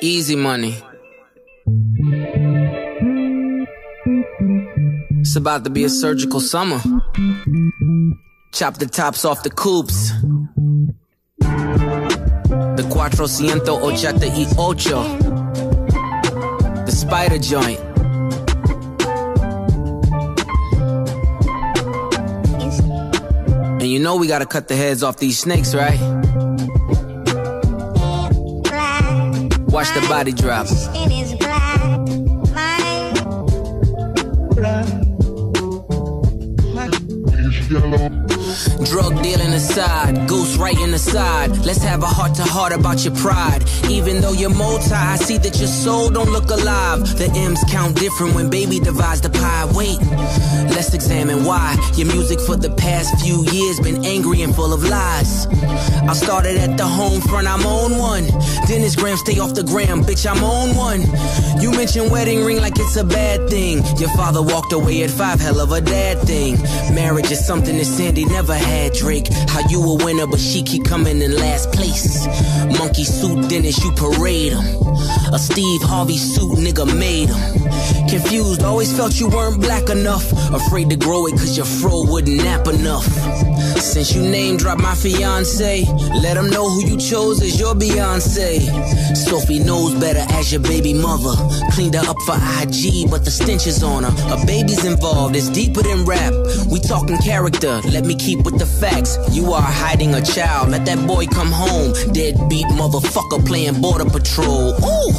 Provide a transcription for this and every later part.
Easy money. It's about to be a surgical summer. Chop the tops off the coupes. The 488. The spider joint. And you know we gotta cut the heads off these snakes, right? Watch the body drop. Drug dealing aside, ghost writing aside. Let's have a heart-to-heart about your pride. Even though you're multi, I see that your soul don't look alive. The M's count different when baby divides the pie. Wait, let's examine why your music for the past few years been angry and full of lies. I started at the home front, I'm on one. Dennis Graham, stay off the gram, bitch, I'm on one. You mentioned wedding ring like it's a bad thing. Your father walked away at 5, hell of a dad thing. Marriage is something that Sandy never had, Drake. How you a winner, but she keep coming in last place. Monkey suit Dennis, you parade him. A Steve Harvey suit, nigga made him. Confused, always felt you weren't black enough. Afraid to grow it cause your fro wouldn't nap enough. Since you name dropped my fiance, let them know who you chose as your Beyonce. Sophie knows better as your baby mother. Cleaned her up for IG, but the stench is on her. A baby's involved, it's deeper than rap. We talking character, let me keep with the facts. You are hiding a child, let that boy come home. Deadbeat motherfucker playing border patrol. Ooh,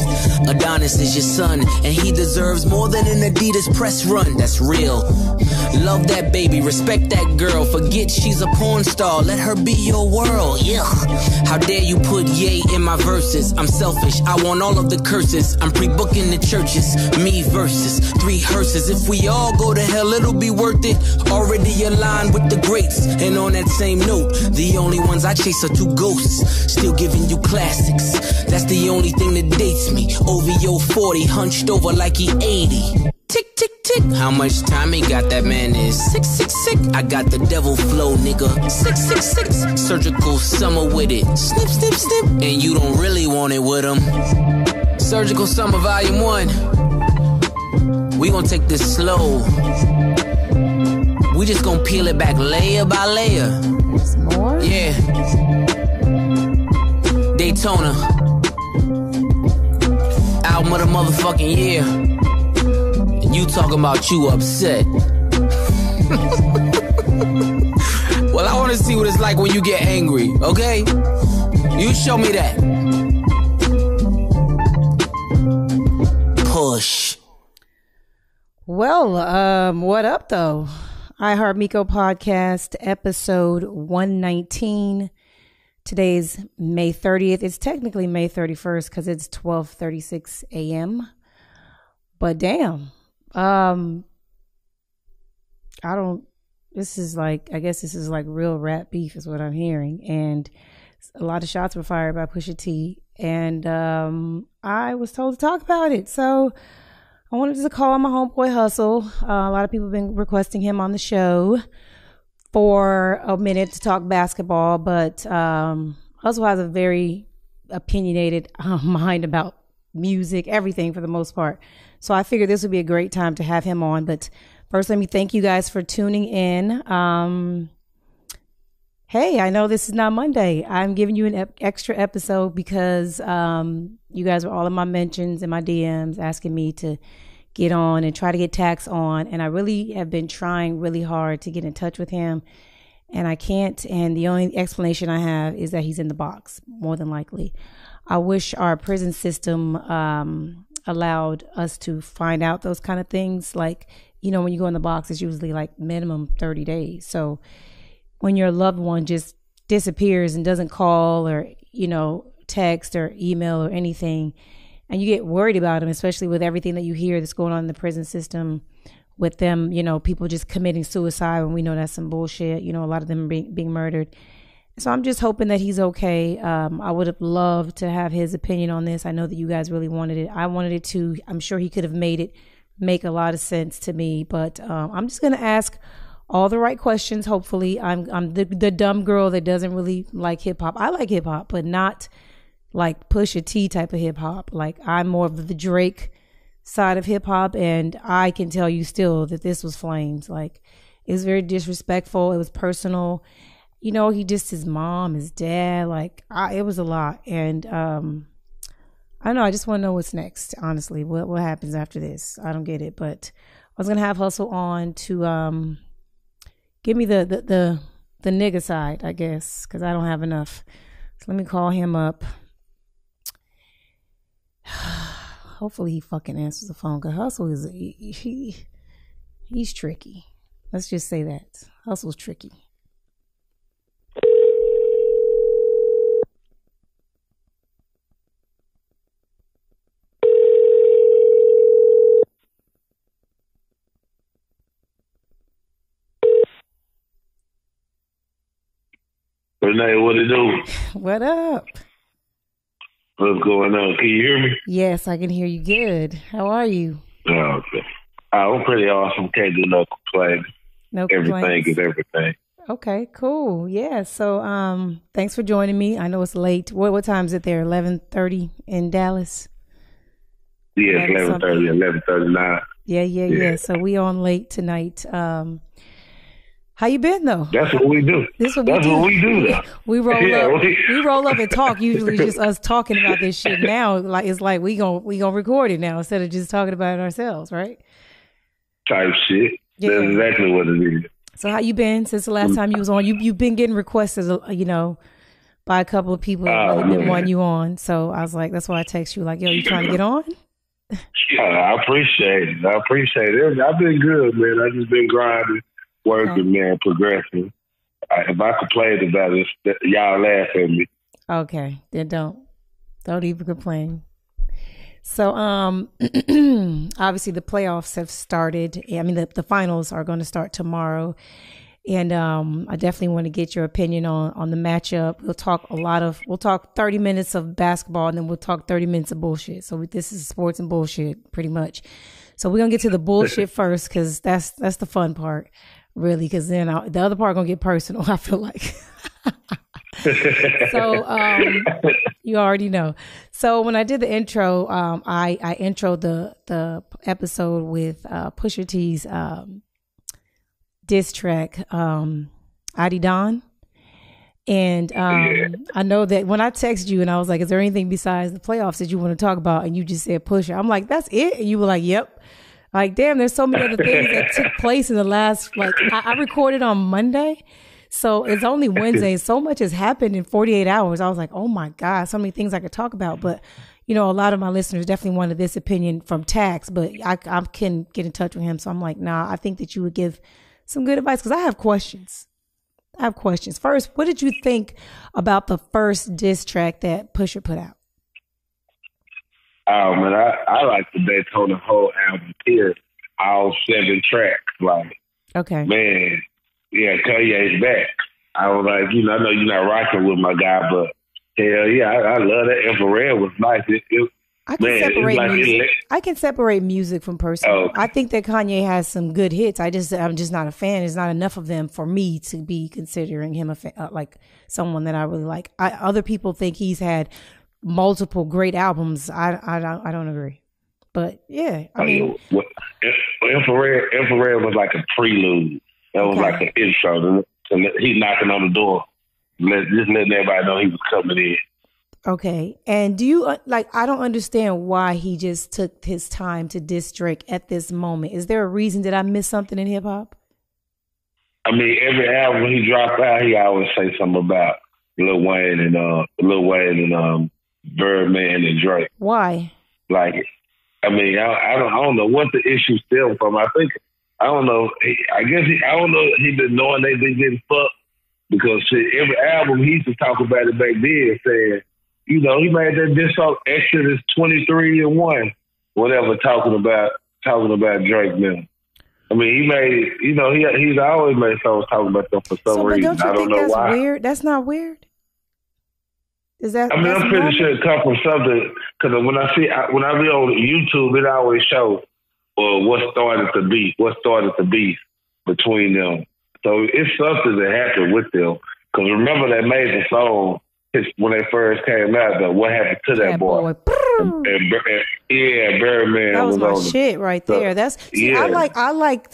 Adonis is your son, and he deserves more than an Adidas press run. That's real. Love that baby, respect that girl. Forget she's a porn star, let her be your world. Yeah. How dare you put yay in my verses? I'm selfish, I want all of the curses. I'm pre-booking the churches, me versus 3 hearses. If we all go to hell, it'll be worth it. Already aligned with the greats. And on that same note, the only ones I chase are 2 ghosts. Still giving you classics. That's the only thing that dates me. OVO 40, hunched over like he 80. Tick, tick, tick. How much time he got, that man is 666. I got the devil flow, nigga. 666. Surgical summer with it. Snip, snip, snip. And you don't really want it with him. Surgical Summer Volume 1. We gonna take this slow. We just gonna peel it back layer by layer. There's more? Yeah. Daytona. Album of the motherfucking year. You talking about you upset. Well, I want to see what it's like when you get angry, okay? You show me that. Push. Well, what up, though? iHeartMikoPodcast, episode 119. Today's May 30th. It's technically May 31st because it's 12:36 a.m. But damn. I guess this is like real rap beef is what I'm hearing. And a lot of shots were fired by Pusha T. And I was told to talk about it. So I wanted to call my homeboy Hustle. A lot of people have been requesting him on the show for a minute to talk basketball. But Hustle has a very opinionated mind about music, everything for the most part. So I figured this would be a great time to have him on. But first, let me thank you guys for tuning in. Hey, I know this is not Monday. I'm giving you an extra episode because you guys were all in my mentions and my DMs asking me to get on and try to get Tax on. And I really have been trying really hard to get in touch with him. And I can't. And the only explanation I have is that he's in the box, more than likely. I wish our prison system allowed us to find out those kind of things. Like, you know, when you go in the box, it's usually like minimum 30 days. So when your loved one just disappears and doesn't call or, you know, text or email or anything, and you get worried about them, especially with everything that you hear that's going on in the prison system with them, you know, people just committing suicide when we know that's some bullshit. You know, a lot of them being murdered. So I'm just hoping that he's okay. I would have loved to have his opinion on this. I know that you guys really wanted it. I wanted it too. I'm sure he could have made it make a lot of sense to me. But I'm just going to ask all the right questions, hopefully. I'm the dumb girl that doesn't really like hip-hop. I like hip-hop, but not like Pusha T type of hip hop. Like I'm more of the Drake side of hip hop, and I can tell you still that this was flames. Like it was very disrespectful. It was personal. You know, he dissed his mom, his dad. Like it was a lot, and I don't know. I just want to know what's next. Honestly, what happens after this? I don't get it. But I was gonna have Hustle on to give me the nigga side, I guess, because I don't have enough. So let me call him up. Hopefully he fucking answers the phone, because Hustle is he's tricky. Let's just say that. Hustle's tricky. Renee, what it do? What up? What's going on? Can you hear me? Yes, I can hear you good. How are you? Oh, okay. I'm pretty awesome. Can't do no complaining. No complaints. Everything is everything. Okay, cool. Yeah. So, thanks for joining me. I know it's late. What time is it there? 11:30 in Dallas. Yeah, 11:30, 11:39. Yeah. So we on late tonight. How you been though? That's what we do. That's what we do. Though. We roll up and talk. Usually, just us talking about this shit. Now, like it's like we gonna record it now instead of just talking about it ourselves, right? Type shit. Yeah. That's exactly what it is. So how you been since the last time you was on? You've been getting requested, you know, by a couple of people that really been wanting you on. So I was like, that's why I text you, like, yo, you trying to get on? Yeah, I appreciate it. I've been good, man. I've just been grinding, working, man, progressing. If I complain about it, y'all laugh at me. Okay, then don't even complain. So, obviously the playoffs have started. I mean, the finals are going to start tomorrow. And I definitely want to get your opinion on the matchup. We'll talk 30 minutes of basketball, and then we'll talk 30 minutes of bullshit. So this is sports and bullshit, pretty much. So we're going to get to the bullshit first, because that's the fun part, really, because then the other part going to get personal, I feel like. So you already know. So when I did the intro, I introed the episode with Pusha T's diss track, Adidon. And I know that when I texted you and I was like, is there anything besides the playoffs that you want to talk about? And you just said Pusha. I'm like, that's it? And you were like, yep. Like, damn, there's so many other things that took place in the last, like, I recorded on Monday. So it's only Wednesday. So much has happened in 48 hours. I was like, oh my God, so many things I could talk about. But, you know, a lot of my listeners definitely wanted this opinion from Tax, but I can get in touch with him. So I'm like, nah, I think that you would give some good advice, because I have questions. First, what did you think about the first diss track that Pusha put out? Oh, man, I like the Daytona whole album here, all 7 tracks. Like, okay, man. Yeah, Kanye's back. I was like, you know, I know you're not rocking with my guy, but hell yeah, I love that. Infrared was nice. I can separate music from personal. I think that Kanye has some good hits. I'm just not a fan. There's not enough of them for me to be considering him like someone that I really like. Other people think he's had multiple great albums. I don't agree. But yeah, I mean, Infrared was like a prelude. That was like an intro. He's knocking on the door, just letting everybody know he was coming in. Okay. And do you, I don't understand why he just took his time to diss Drake at this moment. Is there a reason? Did I miss something in hip hop? I mean, every album he dropped out, he always say something about Lil Wayne and Birdman and Drake. Why? Like, I mean, I don't know what the issue stemmed from. I don't know. I don't know. He been knowing they been getting fucked, because every album he used to talk about it back then, saying, you know, he made that diss song Exodus 23:1, whatever, talking about Drake now. I mean, he made, you know, he's always made songs talking about them for some reason. Don't you think that's why. Weird? That's not weird. Is that? I mean, I'm pretty sure it comes from something, because when I be on YouTube, it always shows. Or what started the beef between them. So it's something that happened with them. Because remember, they made the song when they first came out, though, what happened to that boy? Birdman. That was my on shit right there. That's yeah. I like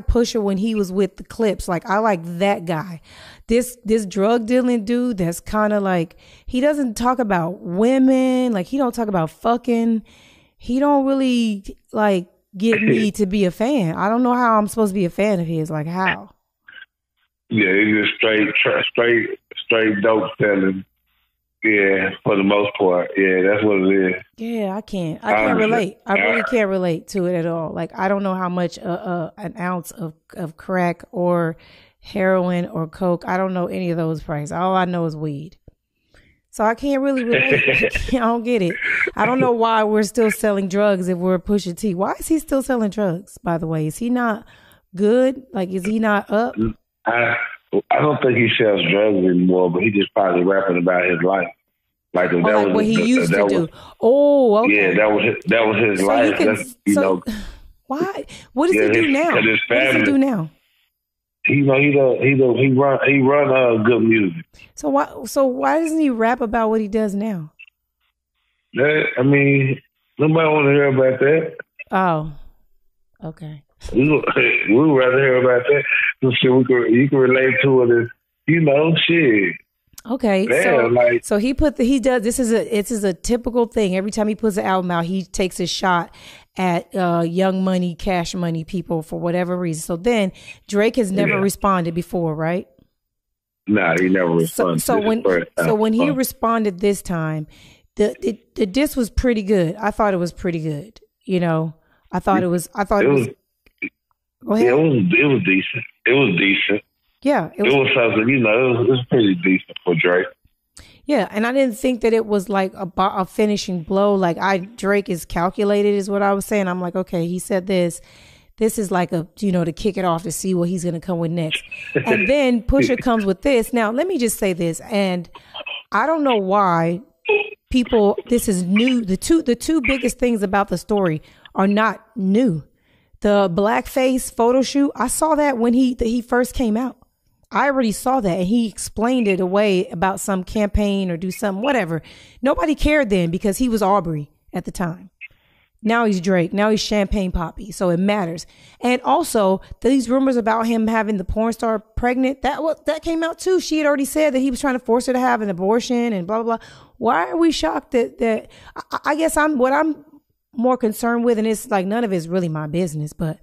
Pusha when he was with the Clips. Like I like that guy. This drug dealing dude that's kind of like, he doesn't talk about women. Like he don't talk about fucking. He don't really like get me to be a fan. I don't know how I'm supposed to be a fan of his. Like how? Yeah, he's just straight dope selling. Yeah, for the most part. Yeah, that's what it is. Yeah, I can't relate. I really can't relate to it at all. Like I don't know how much an ounce of crack or heroin or coke. I don't know any of those prices. All I know is weed. So I can't really relate. I don't get it. I don't know why we're still selling drugs if we're Pusha T. Why is he still selling drugs, by the way? Is he not good? Like, is he not up? I don't think he sells drugs anymore, but he just probably rapping about his life. Like, if that was what he used to do. Oh, okay. Yeah, that was his life. Why? What does he do now? What does he do now? He run good music. So why doesn't he rap about what he does now? I mean, nobody want to hear about that. Oh, okay. We would rather hear about that. So you can relate to it as, shit. Okay, so he does. This is a typical thing. Every time he puts an album out, he takes a shot at Young Money, Cash Money people for whatever reason. So then Drake has never responded before, right? Nah, he never responded. So when he responded this time, the diss was pretty good. I thought it was pretty good. I thought it was. Go ahead. Yeah, it was decent. It was decent. Yeah, it was something. It was pretty decent for Drake. Yeah, and I didn't think that it was like a finishing blow. Like Drake is calculated, is what I was saying. I'm like, okay, he said this. This is like to kick it off to see what he's gonna come with next. And then Pusha comes with this. Now, let me just say this, and I don't know why people. This is new. The two biggest things about the story are not new. The blackface photo shoot, I saw that when he first came out. I already saw that, and he explained it away about some campaign or do something, whatever. Nobody cared then because he was Aubrey at the time. Now he's Drake. Now he's Champagne Poppy. So it matters. And also, these rumors about him having the porn star pregnant, that came out too. She had already said that he was trying to force her to have an abortion and blah, blah, blah. Why are we shocked that I guess what I'm more concerned with, and it's like none of it's really my business, but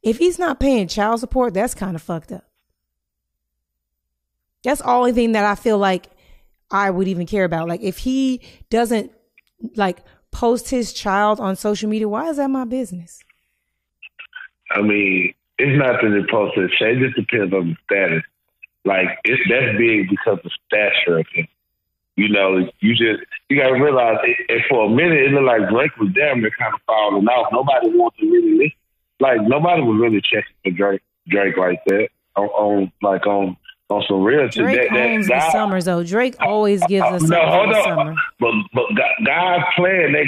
if he's not paying child support, that's kind of fucked up. That's the only thing that I feel like I would even care about. Like if he doesn't like post his child on social media, why is that my business? I mean, it's not that it posts his child. It just depends on the status. Like that's big because of stature of him. You gotta realize and for a minute it looked like Drake was damn near kind of falling off. Nobody wants to really listen. Like nobody was really checking for Drake like that on some real shit. Drake owns the summers though. Drake always gives us the summer. But guys playing that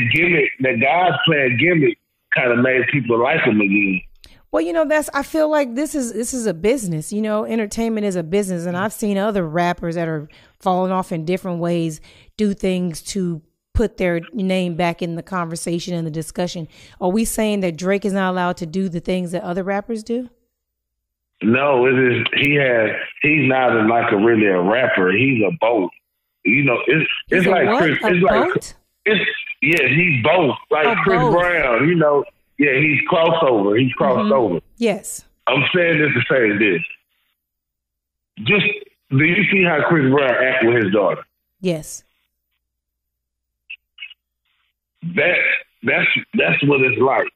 gimmick kind of made people like him again. Well, I feel like this is a business, entertainment is a business. And I've seen other rappers that are falling off in different ways, do things to put their name back in the conversation and the discussion. Are we saying that Drake is not allowed to do the things that other rappers do? No, he's not really a rapper. He's a both. It's like what? Chris. It's like he's both. Like Chris both. Brown, yeah, he's crossover. He's crossed over. Yes. I'm saying this to say this. Just do you see how Chris Brown acts with his daughter? Yes. That's what it's like.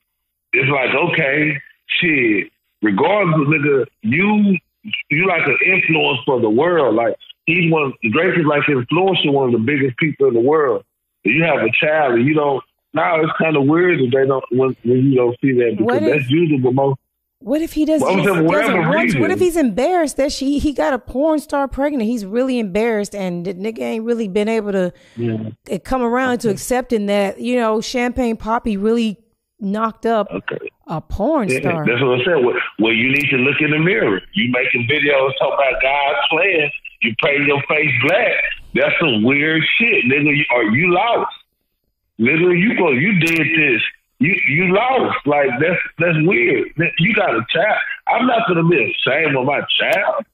It's like, okay, shit. Regardless of nigga, you like an influence for the world. Like Drake is like influencing one of the biggest people in the world. You have a child and you don't. Now it's kind of weird that they don't when you don't see that because that's usually the most. What if he doesn't want? What if he's embarrassed that he got a porn star pregnant? He's really embarrassed, and the nigga ain't really been able to come around to accepting that Champagne Poppy really knocked up a porn star. That's what I said. Well, you need to look in the mirror. You making videos talking about guys playing. you paint your face black. That's some weird shit, nigga. You lost. Nigga, you did this. You lost. Like, that's weird. You got a child. I'm not going to be ashamed of my child.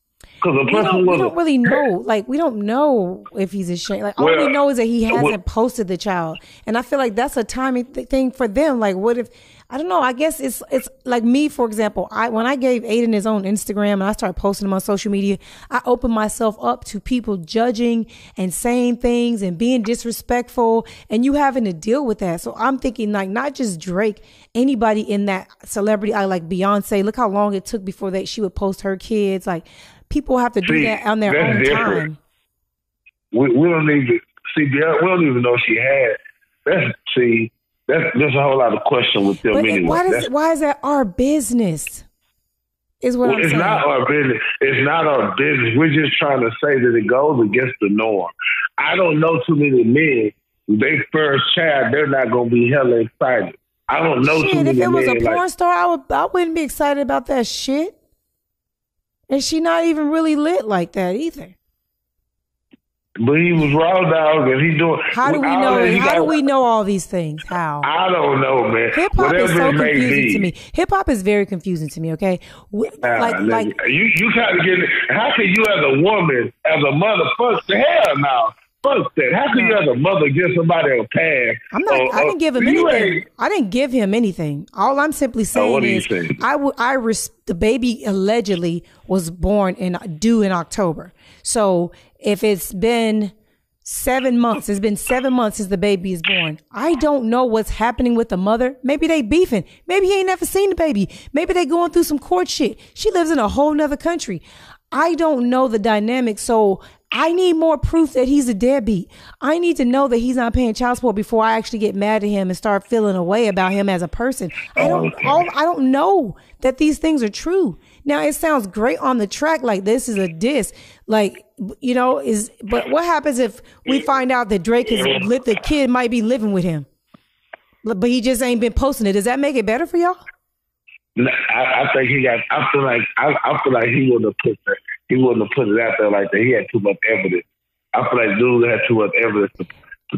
We don't really know. Like, we don't know if he's ashamed. Like, all we know is that he hasn't posted the child. And I feel like that's a timing thing for them. Like, what if, I don't know. I guess it's like me, for example. When I gave Aiden his own Instagram and I started posting him on social media, I opened myself up to people judging and saying things and being disrespectful and you having to deal with that. So I'm thinking, like, not just Drake, anybody in that celebrity, like Beyonce, look how long it took before she would post her kids. Like, people have to do that on their own time. We don't need to see. We don't even know she had. There's a whole lot of question with them. But anyway. Why is that our business? Is what I'm saying. It's not our business. It's not our business. We're just trying to say that it goes against the norm. I don't know too many men. Their first child, they're not going to be hella excited. I don't know too many men. If it was a porn star, I wouldn't be excited about that shit. And she not even really lit like that either. But he was raw dog and he doing. How do we know? How do we know all these things? How? I don't know, man. Hip hop is so confusing to me. Hip hop is very confusing to me. Okay, you kind of get. How can you as a woman, as a mother, fuck the hell now? Fuck that. How can you as a mother give somebody a pass? I didn't give him anything. I didn't give him anything. All I'm simply saying is, the baby allegedly was born due in October. So if it's been 7 months, it's been 7 months since the baby is born. I don't know what's happening with the mother. Maybe they beefing. Maybe he ain't never seen the baby. Maybe they going through some court shit. She lives in a whole nother country. I don't know the dynamic. So I need more proof that he's a deadbeat. I need to know that he's not paying child support before I actually get mad at him and start feeling a way about him as a person. I don't know that these things are true. Now, it sounds great on the track, like this is a diss, like, you know, but what happens if we find out that Drake the kid might be living with him, but he just ain't been posting it? Does that make it better for y'all? I think he got. I feel like he wouldn't have put that. He wouldn't have put it out there like that. He had too much evidence. I feel like dude had too much evidence to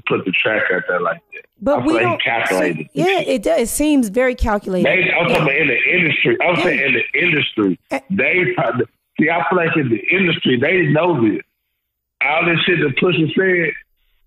put the track out there like that. But I feel like he calculated. It does. It seems very calculated. I'm talking about in the industry. I'm saying in the industry. I feel like in the industry, they know this. All this shit that Pusha said,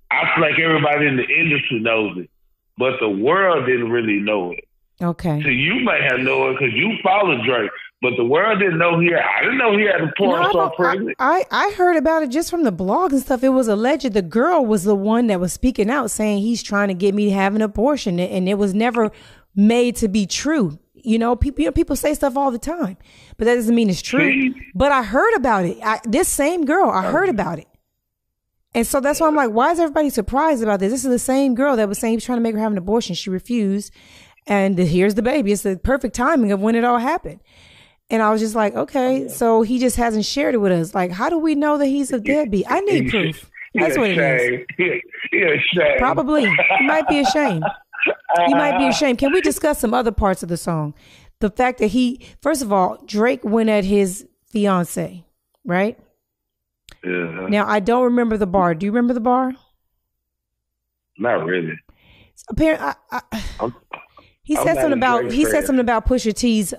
I feel like everybody in the industry knows it. But the world didn't really know it. Okay. So you may have known it because you followed Drake. But the world didn't know I didn't know he had a porn star pregnant. I heard about it just from the blog and stuff. It was alleged the girl was the one that was speaking out saying he's trying to get me to have an abortion. And it was never made to be true. You know, people say stuff all the time, but that doesn't mean it's true. But I heard about it. This same girl, I heard about it. And so that's why I'm like, why is everybody surprised about this? This is the same girl that was saying he was trying to make her have an abortion. She refused. And here's the baby. It's the perfect timing of when it all happened. And I was just like, okay, so he just hasn't shared it with us. Like, how do we know that he's a deadbeat? I need proof. That's what it is. Probably. He might be ashamed. He might be ashamed. Can we discuss some other parts of the song? The fact that first of all, Drake went at his fiance, right? Yeah. Now, I don't remember the bar. Do you remember the bar? Not really. Apparently, he said something about Pusha T's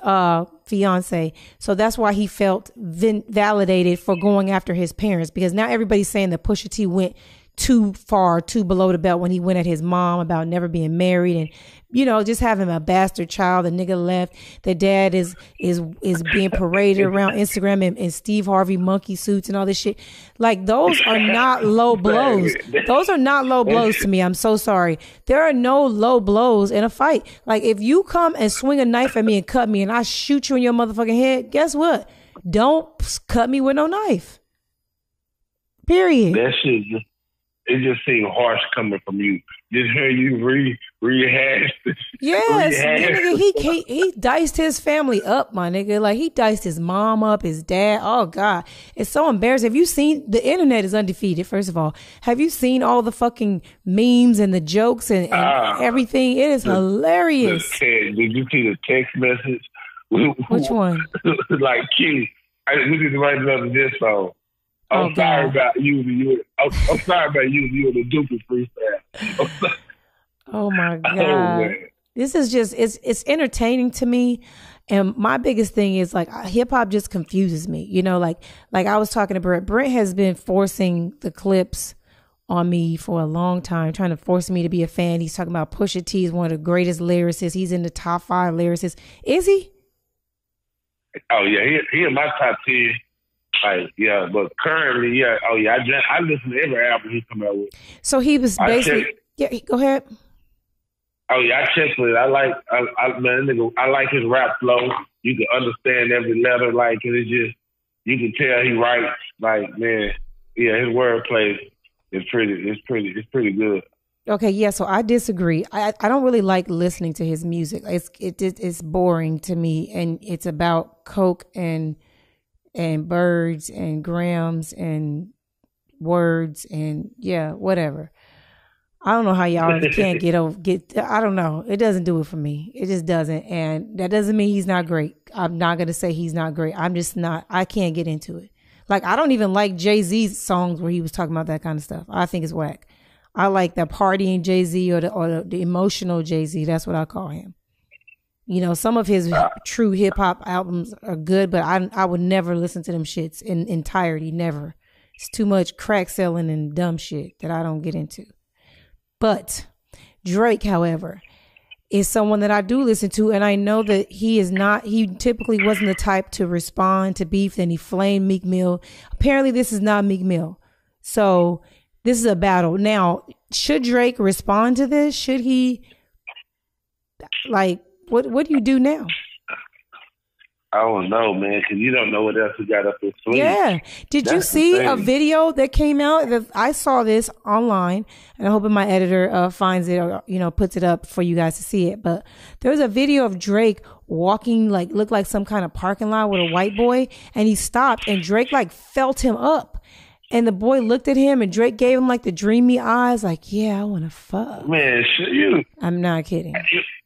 fiance, so that's why he felt validated for going after his parents, because now everybody's saying that Pusha T went too far, too below the belt when he went at his mom about never being married and, you know, just having a bastard child. The nigga left. The dad is being paraded around Instagram in Steve Harvey monkey suits and all this shit. Like, those are not low blows. Those are not low blows to me. I'm so sorry. There are no low blows in a fight. Like, if you come and swing a knife at me and cut me and I shoot you in your motherfucking head, guess what? Don't cut me with no knife. Period. That shit it just seemed harsh coming from you. Just hear you rehash this. Yes, nigga, he diced his family up, my nigga. Like, he diced his mom up, his dad. Oh God, it's so embarrassing. Have you seen, the internet is undefeated? First of all, have you seen all the fucking memes and the jokes and everything? It is hilarious. Did you see the text message? Which one? Like, Q, we need to write another diss song. I'm sorry about using you. I'm sorry about using you in the Dookie freestyle. Oh my God. This is just, it's entertaining to me. And my biggest thing is like hip hop just confuses me. You know, like I was talking to Brent. Brent has been forcing the clips on me for a long time, trying to force me to be a fan. He's talking about Pusha T is one of the greatest lyricists. He's in the top 5 lyricists. Is he? Oh yeah, he in my top 10. Like, yeah, but currently, yeah. Oh yeah, I listen to every album he come out with. So he was basically, yeah. Go ahead. Oh yeah, I checked with it. I like his rap flow. You can understand every letter, like, and it just, you can tell he writes, like, man, yeah, his wordplay is pretty good. Okay, yeah, so I disagree. I don't really like listening to his music. It's boring to me, and it's about coke and birds and grams and words and yeah, whatever. I don't know how y'all can't I don't know. It doesn't do it for me. It just doesn't. And that doesn't mean he's not great. I'm not going to say he's not great. I can't get into it. Like, I don't even like Jay-Z's songs where he was talking about that kind of stuff. I think it's whack. I like the partying Jay-Z or the emotional Jay-Z. That's what I call him. You know, some of his true hip hop albums are good, but I would never listen to them shits in entirety. Never. It's too much crack selling and dumb shit that I don't get into. But Drake, however, is someone that I do listen to, and I know that he typically wasn't the type to respond to beef, and he flamed Meek Mill. Apparently this is not Meek Mill. So this is a battle. Now, should Drake respond to this? Should he, like, what do you do now? I don't know, man, because you don't know what else he got up his sleeve. Yeah. Did you see a video that came out? I saw this online, and I'm hoping my editor finds it or, you know, puts it up for you guys to see it. But there was a video of Drake walking, like, looked like some kind of parking lot with a white boy, and he stopped, and Drake, like, felt him up. And the boy looked at him, and Drake gave him, like, the dreamy eyes, like, yeah, I want to fuck. Man, you. I'm not kidding.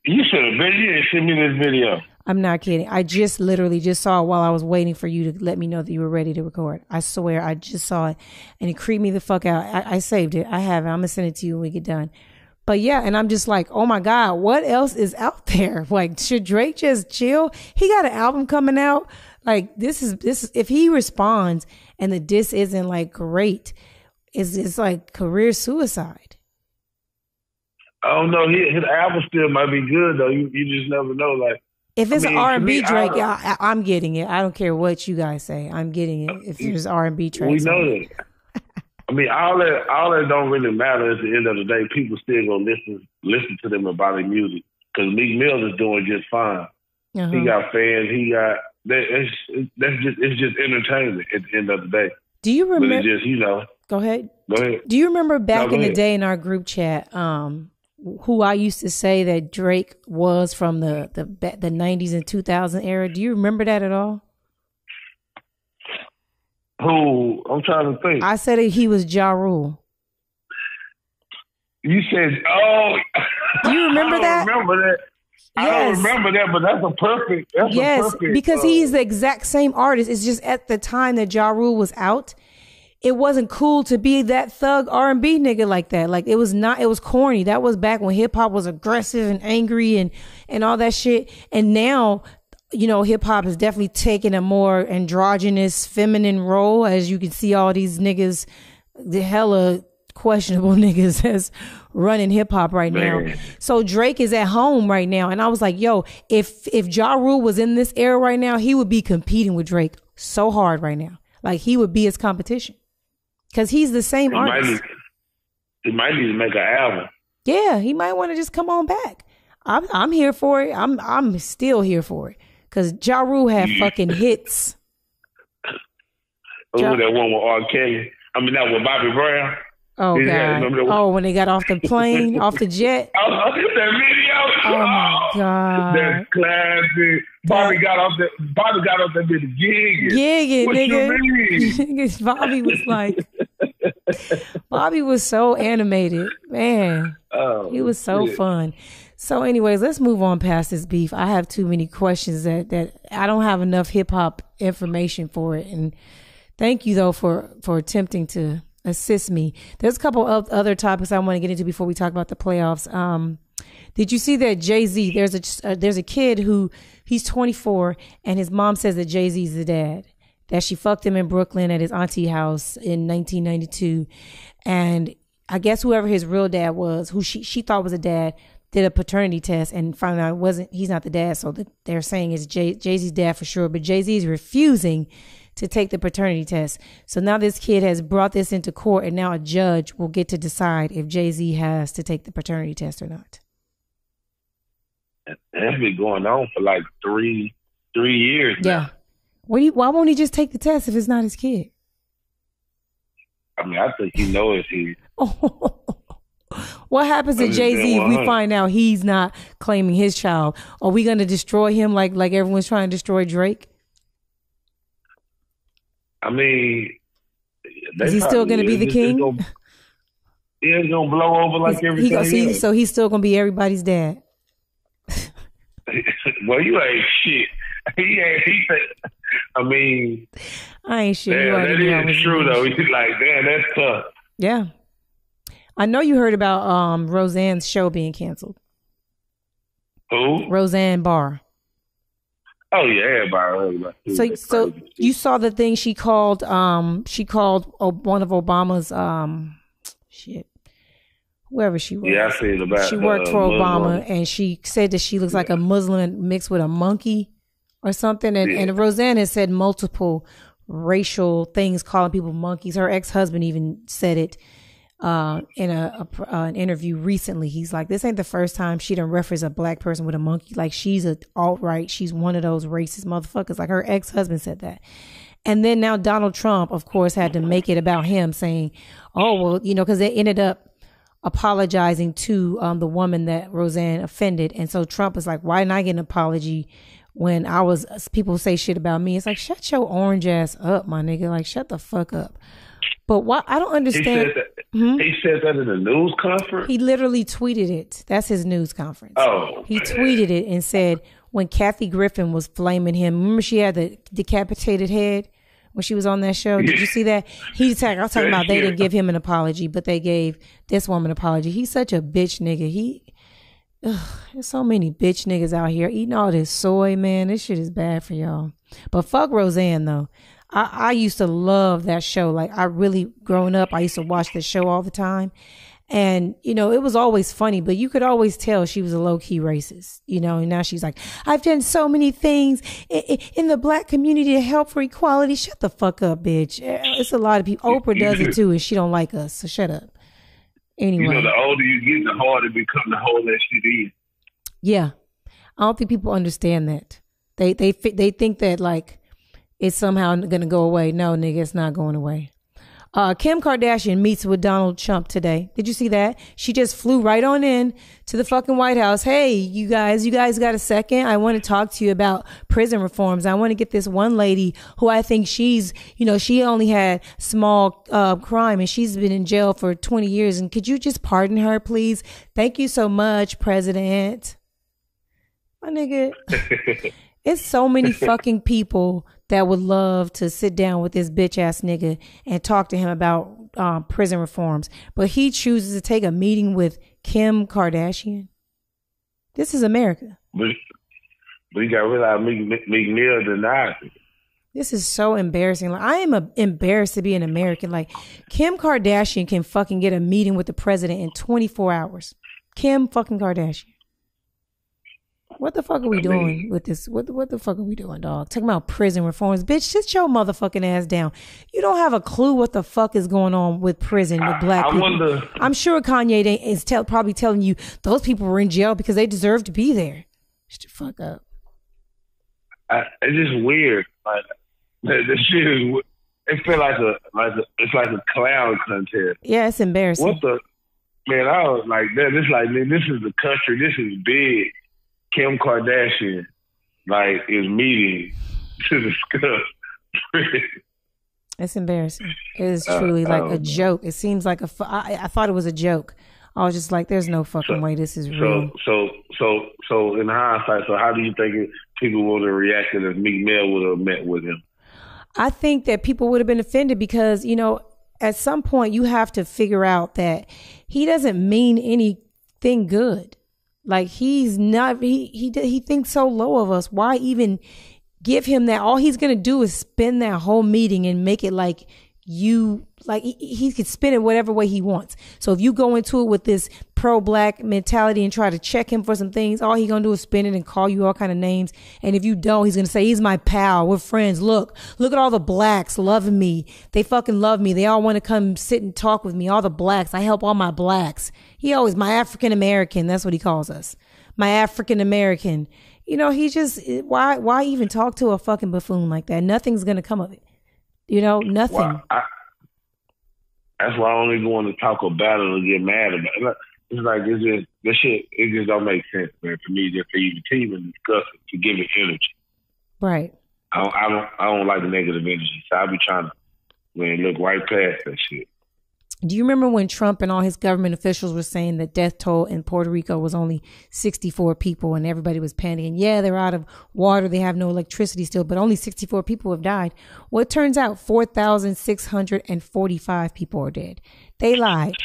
You should have been here and sent me this video. I'm not kidding. I just literally just saw it while I was waiting for you to let me know that you were ready to record. I swear, I just saw it, and it creeped me the fuck out. I saved it. I have it. I'm going to send it to you when we get done. But yeah, and I'm just like, oh my God, what else is out there? Like, should Drake just chill? He got an album coming out. Like, this is if he responds and the diss isn't like great, it's like career suicide. Oh no, his album still might be good though. You just never know. Like, if it's an R&B Drake, I'm getting it. I don't care what you guys say. I'm getting it. If there's R&B tracks, we know that. I mean, all that don't really matter at the end of the day. People still gonna listen to them about their music because Meek Mill is doing just fine. Uh-huh. He got fans. He got it's just entertainment at the end of the day. Do you remember? But it's just, you know. Go ahead. Do you remember back in the day in our group chat? Who I used to say that Drake was from the 90s and 2000 era. Do you remember that at all? Who? I'm trying to think. I said he was Ja Rule. You said, oh. Do you remember that? I don't remember that. Yes. I don't remember that, but that's a perfect. Because he's the exact same artist. It's just at the time that Ja Rule was out, it wasn't cool to be that thug R&B nigga like that. Like, it was corny. That was back when hip hop was aggressive and angry and all that shit. And now, you know, hip hop has definitely taken a more androgynous, feminine role, as you can see all these niggas, the hella questionable niggas that's running hip hop right now. So Drake is at home right now. And I was like, yo, if Ja Rule was in this era right now, he would be competing with Drake so hard right now. Like, he would be his competition. Because he's the same artist. He might need to make an album. Yeah, he might want to just come on back. I'm here for it. I'm still here for it. Because Ja Rule had fucking hits. That one with R. Kelly. I mean, that with Bobby Brown. Oh, God. When they got off the plane, off the jet. Oh, that video. Oh, my God. That's classic. Bobby got off that bitch gigging. What nigga. You mean? Bobby was like, Bobby was so animated. Man, he was so fun. So anyways, let's move on past this beef. I have too many questions that I don't have enough hip hop information for it. And Thank you though for attempting to assist me. There's a couple of other topics I want to get into before we talk about the playoffs. Did you see that Jay-Z? There's a kid who he's 24 and his mom says that Jay-Z's the dad. That she fucked him in Brooklyn at his auntie house in 1992, and I guess whoever his real dad was, who she thought was a dad, did a paternity test and found out he's not the dad. So they're saying it's Jay-Z's dad for sure, but Jay-Z is refusing to take the paternity test. So now this kid has brought this into court, and now a judge will get to decide if Jay-Z has to take the paternity test or not. That's been going on for like three years now. Yeah. Why won't he just take the test if it's not his kid? I mean, I think he knows he. What happens to Jay-Z if we find out he's not claiming his child? Are we going to destroy him like everyone's trying to destroy Drake? I mean, is he still going to be the king? He's going to blow over like everything else. So he's still going to be everybody's dad. Well, you ain't shit. I mean, I ain't shit. That is true though. He's like, damn, that's tough. Yeah. I know you heard about Roseanne's show being canceled. Who? Roseanne Barr. Oh yeah, everybody heard about it. So you saw the thing she called one of Obama's whoever she was. Yeah, I seen about. She worked for Obama, and she said that she looks like a Muslim mixed with a monkey or something. And Roseanne has said multiple racial things, calling people monkeys. Her ex-husband even said it in an interview recently. He's like, this ain't the first time she done referenced a black person with a monkey. Like, she's a alt-right. She's one of those racist motherfuckers. Like, her ex-husband said that. And then now Donald Trump, of course, had to make it about him, saying, oh, well, because they ended up apologizing to the woman that Roseanne offended. And so Trump is like, why didn't I get an apology when people say shit about me? It's like, shut your orange ass up, my nigga. Like, shut the fuck up. But why? I don't understand. He said that in a news conference? He literally tweeted it. That's his news conference. Oh. He tweeted it and said when Kathy Griffin was flaming him, remember she had the decapitated head when she was on that show? Did you see that? I was talking about they didn't give him an apology, but they gave this woman an apology. He's such a bitch nigga. There's so many bitch niggas out here eating all this soy, man. This shit is bad for y'all. But fuck Roseanne, though. I used to love that show. Like, growing up, I used to watch the show all the time. And, it was always funny, but you could always tell she was a low-key racist, and now she's like, I've done so many things in the black community to help for equality. Shut the fuck up, bitch. It's a lot of people. Oprah does it too, and she don't like us, so shut up. Anyway. The older you get, the harder it becomes to hold that shit in. Yeah. I don't think people understand that. They think that, like, it's somehow going to go away. No, nigga, it's not going away. Kim Kardashian meets with Donald Trump today. Did you see that? She just flew right on in to the fucking White House. Hey, you guys got a second? I want to talk to you about prison reforms. I want to get this one lady who I think she's, she only had small crime and she's been in jail for 20 years. And could you just pardon her, please? Thank you so much, President. My nigga, it's so many fucking people that would love to sit down with this bitch ass nigga and talk to him about prison reforms. But he chooses to take a meeting with Kim Kardashian. This is America. But you got to realize McNeil denied it. This is so embarrassing. Like, I am embarrassed to be an American. Like, Kim Kardashian can fucking get a meeting with the president in 24 hours. Kim fucking Kardashian. What the fuck are we doing with this? What the fuck are we doing, dog? Talking about prison reforms. Bitch, sit your motherfucking ass down. You don't have a clue what the fuck is going on with prison with black people. Wonder, I'm sure Kanye is probably telling you those people were in jail because they deserve to be there. Shut the fuck up. It's just weird. Like, the shit is. It feels it's like a clown contest. Yeah, it's embarrassing. What the man? I was like, this is the country. This is big. Kim Kardashian, is meeting to discuss. It's embarrassing. It is truly like a joke. It seems like I thought it was a joke. I was just like, there's no fucking way this is real. So in hindsight, how do you think people would have reacted if Meek Mill would have met with him? I think that people would have been offended because, you know, at some point you have to figure out that he doesn't mean anything good. Like he's not, he thinks so low of us. Why even give him that? All he's going to do is spin that whole meeting and make it like he could spin it whatever way he wants. So if you go into it with this pro-black mentality and try to check him for some things, all he gonna do is spin it and call you all kind of names. And if you don't, he's gonna say, he's my pal, we're friends. Look at all the blacks loving me. They fucking love me. They all want to come sit and talk with me. All the blacks, I help all my blacks. He always, my African American, that's what he calls us. My African American. You know, he just, why even talk to a fucking buffoon like that? Nothing's gonna come of it. You know, nothing. Well, that's why I only go on to talk about it or get mad about it. It's like, it's just, this shit, it just don't make sense, man, for me just to even discuss it, to give it energy. Right. I don't like the negative energy, so I be trying to, look right past that shit. Do you remember when Trump and all his government officials were saying that death toll in Puerto Rico was only 64 people and everybody was panicking? Yeah, they're out of water. They have no electricity still, but only 64 people have died. Well, it turns out 4,645 people are dead. They lied.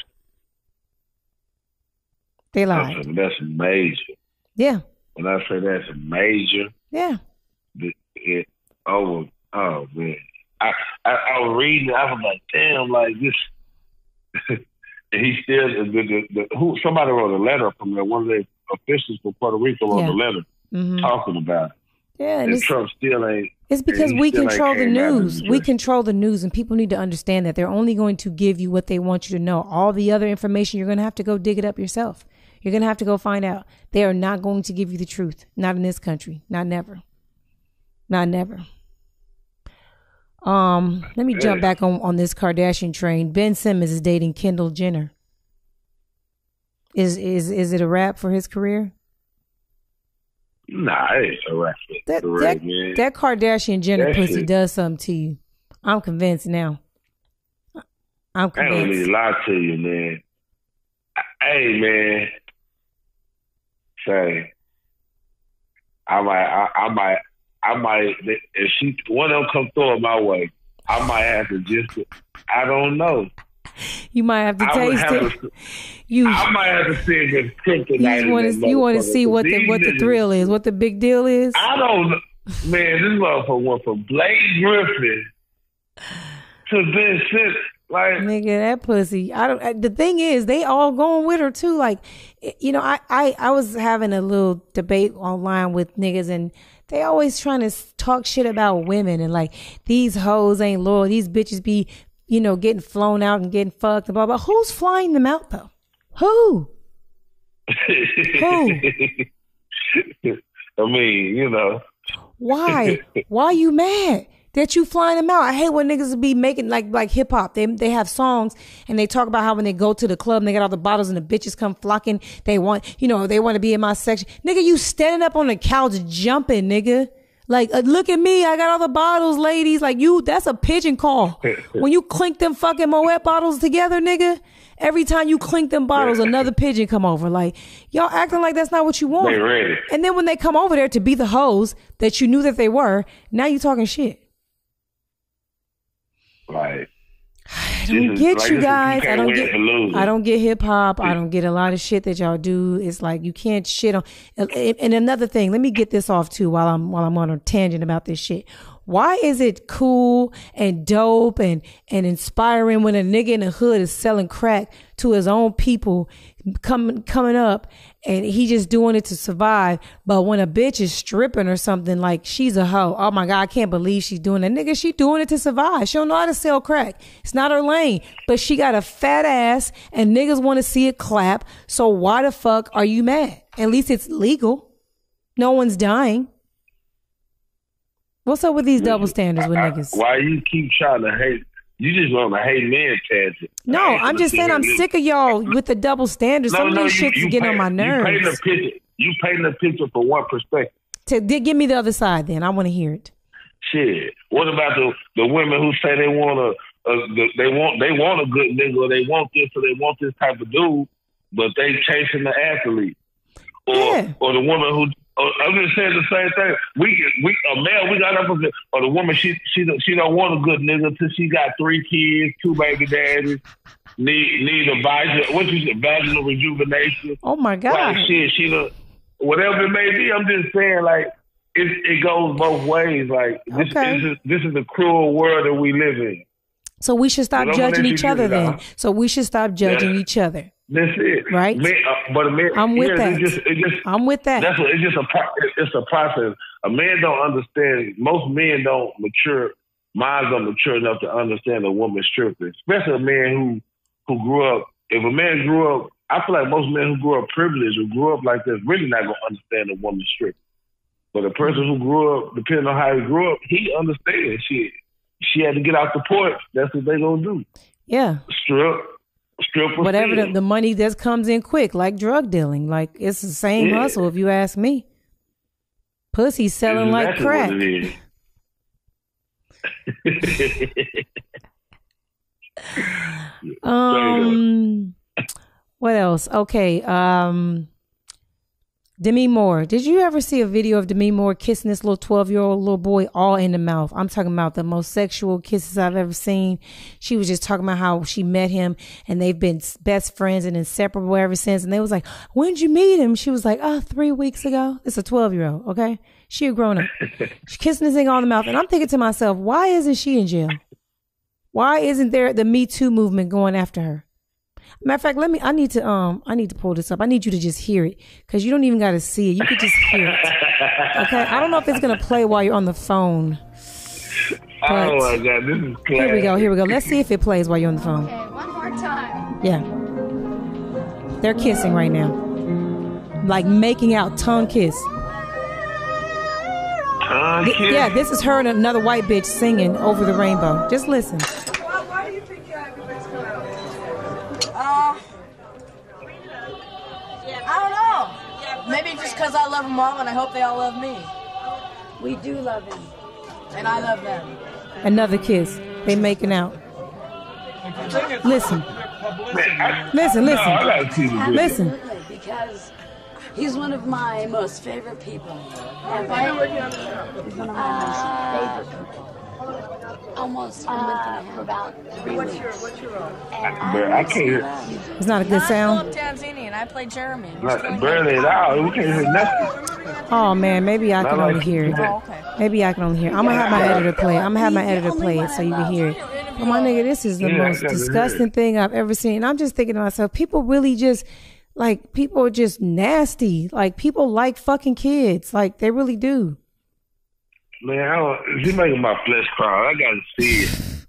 That's major. Yeah. When I say that's major. Yeah. Oh man. I was reading it, I was like, damn, like this. And he still, somebody wrote a letter from there. One of the officials from Puerto Rico wrote a letter talking about it. Yeah, and Trump still ain't. It's because we control the news. We control the news, and people need to understand that they're only going to give you what they want you to know. All the other information, you're going to have to go dig it up yourself. You're going to have to go find out. They are not going to give you the truth. Not in this country. Not never. Not never. Let me jump back on this Kardashian train. Ben Simmons is dating Kendall Jenner. Is it a wrap for his career? Nah, it ain't a wrap for his career, man. That Kardashian Jenner pussy does something to you. I'm convinced now. I'm convinced. I don't need to lie to you, man. Hey, man. Say, I might, if one of them come throw it my way, I might have to I don't know. You might have to taste it. I might have to see if it's kryptonite. You want to see what the thrill is, what the big deal is? I don't know. Man, this motherfucker went from Blake Griffin to Ben Simmons. Like, nigga, that pussy. The thing is, they all going with her too. Like, you know, I was having a little debate online with niggas, and they always trying to talk shit about women and like, these hoes ain't loyal. These bitches be, you know, getting flown out and getting fucked and blah, blah. Who's flying them out though? Who? Who? I mean, you know. Why? Why you mad that you flying them out? I hate when niggas be making like hip hop. They have songs and they talk about how when they go to the club and they got all the bottles and the bitches come flocking. They want to be in my section. Nigga, you standing up on the couch jumping, nigga. Like, look at me. I got all the bottles, ladies. Like, that's a pigeon call. When you clink them fucking Moet bottles together, nigga, every time you clink them bottles, another pigeon come over. Like, y'all acting like that's not what you want. They ready. And then when they come over there to be the hoes that you knew that they were, now you talking shit. Like, I don't get you guys. I don't get hip hop. I don't get a lot of shit that y'all do. It's like you can't shit on. And another thing, let me get this off too while I'm on a tangent about this shit. Why is it cool and dope and inspiring when a nigga in the hood is selling crack to his own people coming up and he just doing it to survive? But when a bitch is stripping or something, like she's a hoe. Oh my God, I can't believe she's doing that. Nigga, she doing it to survive. She don't know how to sell crack. It's not her lane. But she got a fat ass and niggas want to see it clap. So why the fuck are you mad? At least it's legal. No one's dying. What's up with these double standards with niggas? Why you keep trying to hate? You just want to hate men, tangent. No, I'm just saying I'm sick of y'all with the double standards. Some of these shit's getting on my nerves. You painting a picture for one perspective. Give me the other side then. I want to hear it. Shit. What about the women who say they want a good nigga, or they want this, or they want this type of dude, but they chasing the athlete, or the woman I'm just saying the same thing. A man, we got up with or the woman, she don't want a good nigga until she got 3 kids, 2 baby daddies, need a vaginal rejuvenation. Oh my God. Like shit, whatever it may be. I'm just saying, like it goes both ways. Like this is the cruel world that we live in. So we should stop judging each other then. So we should stop judging each other. That's it, right? I'm with that. I'm with that. That's what it's a process. A man don't understand. Most men don't mature. Minds don't mature enough to understand a woman's strictly, especially a man who grew up. If a man grew up, I feel like most men who grew up privileged or grew up like this really not gonna understand a woman's strictly. But a person who grew up, depending on how he grew up, he understands shit. She had to get out the porch. That's what they gonna do. Yeah. Strip. Whatever the money that comes in quick, like drug dealing. Like, it's the same hustle, if you ask me. Pussy selling like crack. What else? Okay. Demi Moore. Did you ever see a video of Demi Moore kissing this little 12-year-old little boy all in the mouth? I'm talking about the most sexual kisses I've ever seen. She was just talking about how she met him and they've been best friends and inseparable ever since. And they was like, when'd you meet him? She was like, 3 weeks ago. It's a 12-year-old, okay? She a grown up. She's kissing this thing all in the mouth. And I'm thinking to myself, why isn't she in jail? Why isn't there the Me Too movement going after her? Matter of fact, I need to pull this up. I need you to just hear it because you don't even got to see it. You could just hear it. Okay. I don't know if it's going to play while you're on the phone. Oh my God, this is crazy. Here we go. Let's see if it plays while you're on the phone. Okay, one more time. Yeah. They're kissing right now. Like making out, tongue kiss. Tongue kiss? Yeah, this is her and another white bitch singing Over the Rainbow. Just listen. Why do you think you're happy this come out? I don't know. Maybe just because I love them all and I hope they all love me. We do love him. And I love them. Another kiss. They making out. Listen. Listen. Listen. Because he's one of my most favorite people. And he's one of my most favorite people. Almost a month and a half. For about 3 weeks. What's your role? I can't hear. It's not a good sound. I'm Tanzania and I play Jeremy. Barely at all. We can't hear nothing. Oh man, maybe I can only hear it. Oh, okay. Maybe I can only hear it. I'm gonna have my editor play it so you can hear it. But my nigga, this is the most disgusting thing I've ever seen. And I'm just thinking to myself, people really just people are just nasty. Like people like fucking kids. Like they really do. Man, she's making my flesh crawl. I gotta see it.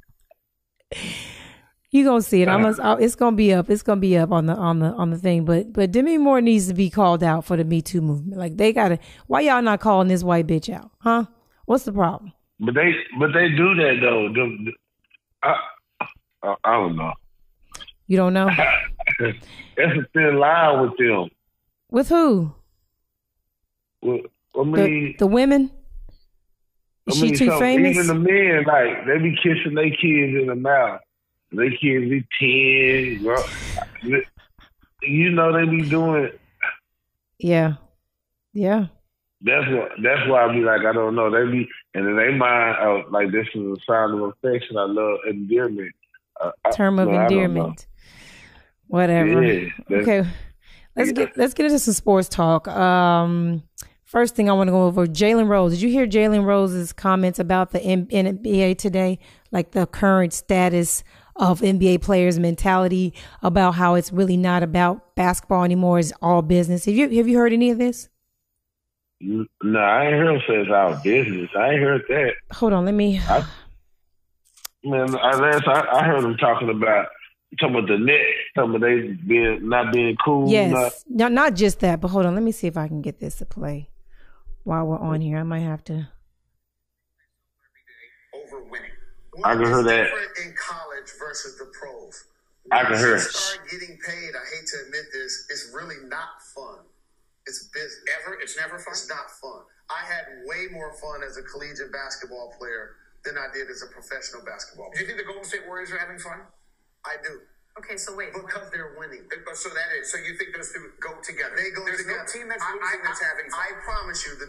You gonna see it. It's gonna be up. It's gonna be up on the thing. But Demi Moore needs to be called out for the Me Too movement. Like they gotta. Why y'all not calling this white bitch out? Huh? What's the problem? But they do that though. I don't know. You don't know? That's a thin line with them. With who? Well, I mean, the women. Is she too famous? Even the men, like they be kissing their kids in the mouth. They kids be 10, bro. You know they be doing it. Yeah. That's why I be like, I don't know. They be, and in their mind, like this is a sign of affection. I love endearment. Term of endearment. Whatever. Yeah, okay. Let's get into some sports talk. First thing I want to go over, Jalen Rose. Did you hear Jalen Rose's comments about the NBA today? Like the current status of NBA players' mentality about how it's really not about basketball anymore. It's all business. Have you heard any of this? No, I ain't heard him say it's our business. I ain't heard that. Hold on, let me. I heard him talking about the net, talking about they not being cool. Yes, not just that, but hold on, let me see if I can get this to play while we're on here. I might have to. Over winning. I can hear that. In college versus the pros. I can hear it. Start getting paid. I hate to admit this. It's really not fun. It's business. It's never fun? It's not fun. I had way more fun as a collegiate basketball player than I did as a professional basketball player. Do you think the Golden State Warriors are having fun? I do. Okay, so wait. Because they're winning. So you think those two go together? They go There's together. no team that's losing that's having fun. I promise you, the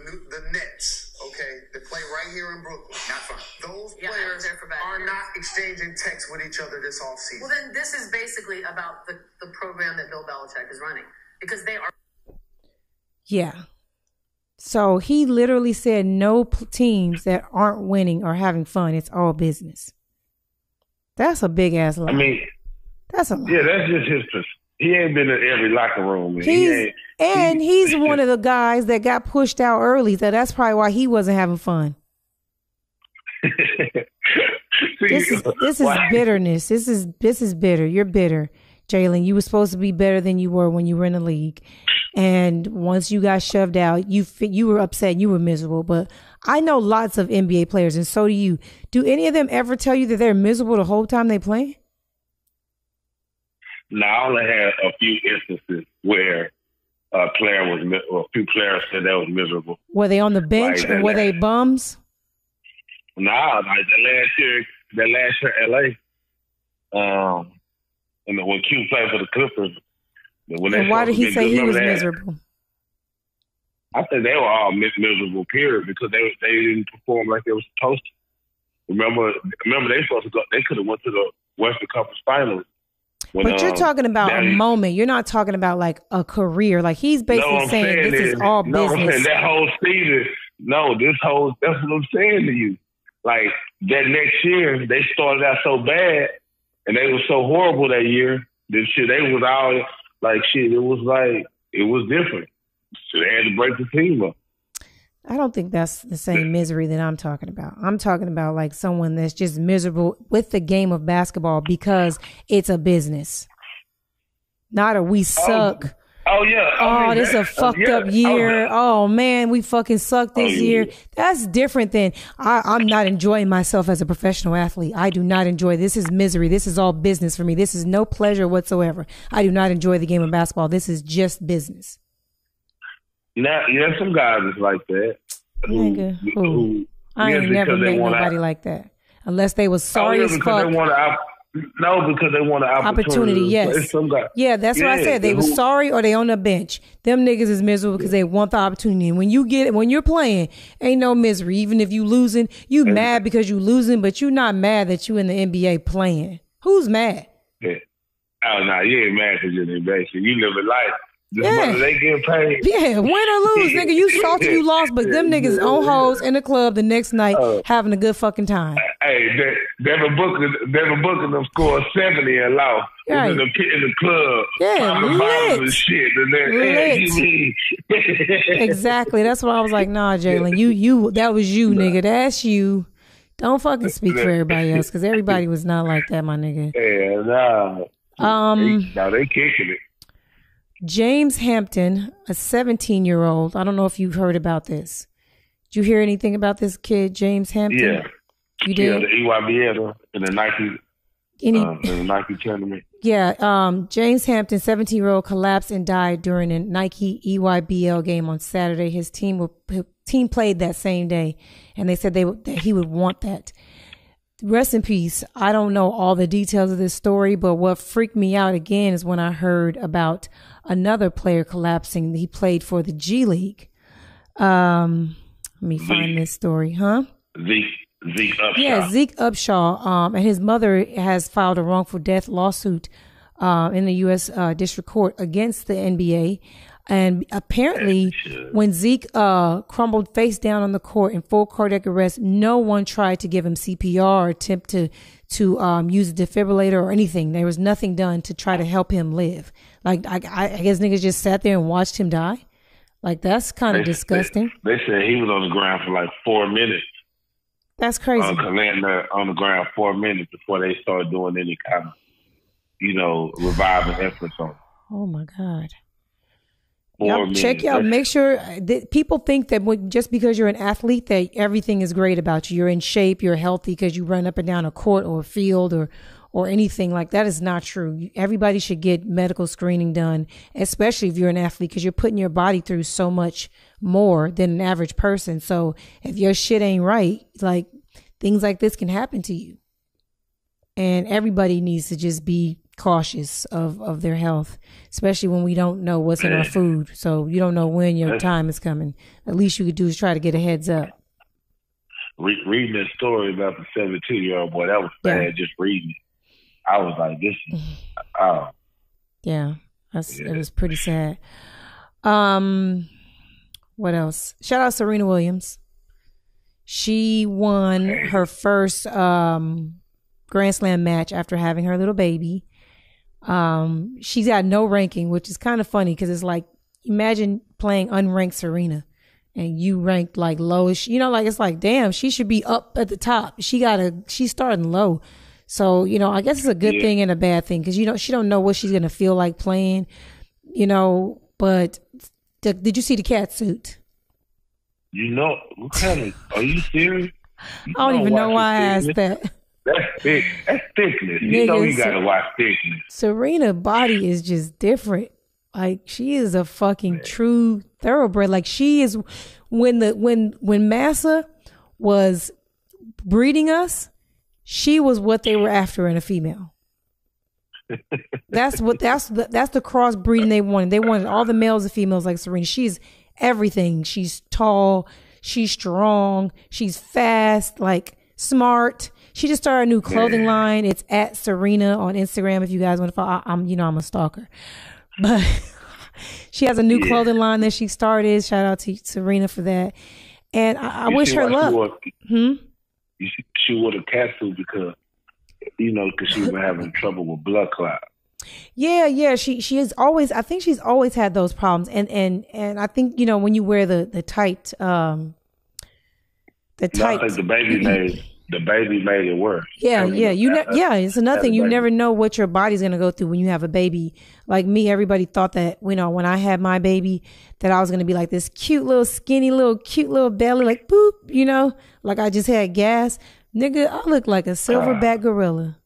Nets, okay, they play right here in Brooklyn. Not fun. Those Yeah, players they're for bad are news. not exchanging texts with each other this offseason. Well, then this is basically about the program that Bill Belichick is running because they are. Yeah. So he literally said no teams that aren't winning are having fun. It's all business. That's a big ass lie. I mean, that's a lie. Yeah, that's just his. He ain't been in every locker room. Man. He's one of the guys that got pushed out early. So that's probably why he wasn't having fun. This is bitterness. This is bitter. You're bitter, Jalen. You were supposed to be better than you were when you were in the league, and once you got shoved out, you were upset. You were miserable. But I know lots of NBA players, and so do you. Do any of them ever tell you that they're miserable the whole time they play? No, I only had a few instances where a few players said that was miserable. Were they on the bench or were they bums? Nah, like that last year in LA, and when Q played for the Clippers. And why did he say he was miserable? I think they were all miserable, period, because they didn't perform like they were supposed to. Remember they supposed to go. They could have went to the Western Conference Finals. But you're talking about a moment. You're not talking about like a career. Like he's basically saying this is all business. I'm saying that whole season. That's what I'm saying to you. Like that next year, they started out so bad and they were so horrible that year. That shit, they was all like shit. It was different. So they had to break the team up. I don't think that's the same misery that I'm talking about. I'm talking about like someone that's just miserable with the game of basketball because it's a business. Not a we suck. Oh yeah. Oh, this is a fucked up year. Oh man, we fucking sucked this year. That's different than I'm not enjoying myself as a professional athlete. I do not enjoy. This is misery. This is all business for me. This is no pleasure whatsoever. I do not enjoy the game of basketball. This is just business. Now, some guys is like that. Who? I ain't never met nobody like that. Unless they was sorry as fuck. Because they want an opportunity. Yes. Yeah, that's what I said. They was sorry or they on the bench. Them niggas is miserable because they want the opportunity. And when you're playing, ain't no misery. Even if you losing, you mad because you losing, but you not mad that you in the NBA playing. Who's mad? Yeah. Oh no, you ain't mad because you're in the NBA. You live a life. Money they get paid. Yeah, win or lose, nigga. You salty, you lost, but them niggas on hoes in the club the next night having a good fucking time. Hey, Devin Booker them scored 70 and lost. Right. In the club. Yeah, lit. And shit. Exactly. That's why I was like, nah, Jalen, you that was you, nigga. That's you. Don't fucking speak for everybody else, because everybody was not like that, my nigga. Yeah, nah. Now they kicking it. James Hampton, a 17-year-old. I don't know if you've heard about this. Did you hear anything about this kid, James Hampton? Yeah. You did? Yeah, the EYBL in the Nike tournament. Yeah. James Hampton, 17-year-old, collapsed and died during a Nike EYBL game on Saturday. His team played that same day, and they said that he would want that. Rest in peace. I don't know all the details of this story, but what freaked me out again is when I heard about another player collapsing. He played for the G League. Let me find this story, huh? Zeke Upshaw. Yeah, Zeke Upshaw. And his mother has filed a wrongful death lawsuit in the U.S. District Court against the NBA. And apparently, when Zeke crumbled face down on the court in full cardiac arrest, no one tried to give him CPR or attempt to use a defibrillator or anything. There was nothing done to try to help him live. Like, I guess niggas just sat there and watched him die. Like, that's kind of disgusting. They said he was on the ground for like 4 minutes. That's crazy. On the ground 4 minutes before they started doing any kind of, reviving efforts on him. Oh, my God. Check out. Make sure that people think that just because you're an athlete that everything is great about you. You're in shape. You're healthy because you run up and down a court or a field or anything like that. Is not true. Everybody should get medical screening done, especially if you're an athlete, because you're putting your body through so much more than an average person. So if your shit ain't right, like things like this can happen to you. And everybody needs to just be cautious of their health, especially when we don't know what's in our food. So you don't know when your time is coming. At least you could do is try to get a heads up. Reading that story about the 17-year-old boy, that was bad. Just reading it, I was like, "This is yeah, it was pretty sad." What else? Shout out Serena Williams. She won her first Grand Slam match after having her little baby. She's got no ranking, which is kind of funny because it's like, imagine playing unranked Serena and you ranked like lowest, like it's like, damn, she should be up at the top. She's starting low. So, I guess it's a good thing and a bad thing because, she don't know what she's going to feel like playing, but did you see the cat suit? What kind of, are you serious? I don't even know why I asked that. That's thick. That's thickness. You gotta watch thickness. Serena's body is just different. Like, she is a fucking true thoroughbred. Like, she is, when Massa was breeding us, she was what they were after in a female. That's the crossbreeding they wanted. They wanted all the males and females like Serena. She's everything. She's tall. She's strong. She's fast. Like, smart. She just started a new clothing line. It's at Serena on Instagram. If you guys want to follow, I'm a stalker, but she has a new clothing line that she started. Shout out to Serena for that. And I wish her luck. She wore the cat suit because she was having trouble with blood clot. Yeah. She is always. I think she's always had those problems. And I think when you wear the tight, I think the baby made it worse. Yeah. It's another thing. You never know what your body's gonna go through when you have a baby. Like me, everybody thought that when I had my baby, that I was gonna be like this cute little skinny cute little belly, like boop, like I just had gas. Nigga, I look like a silverback gorilla.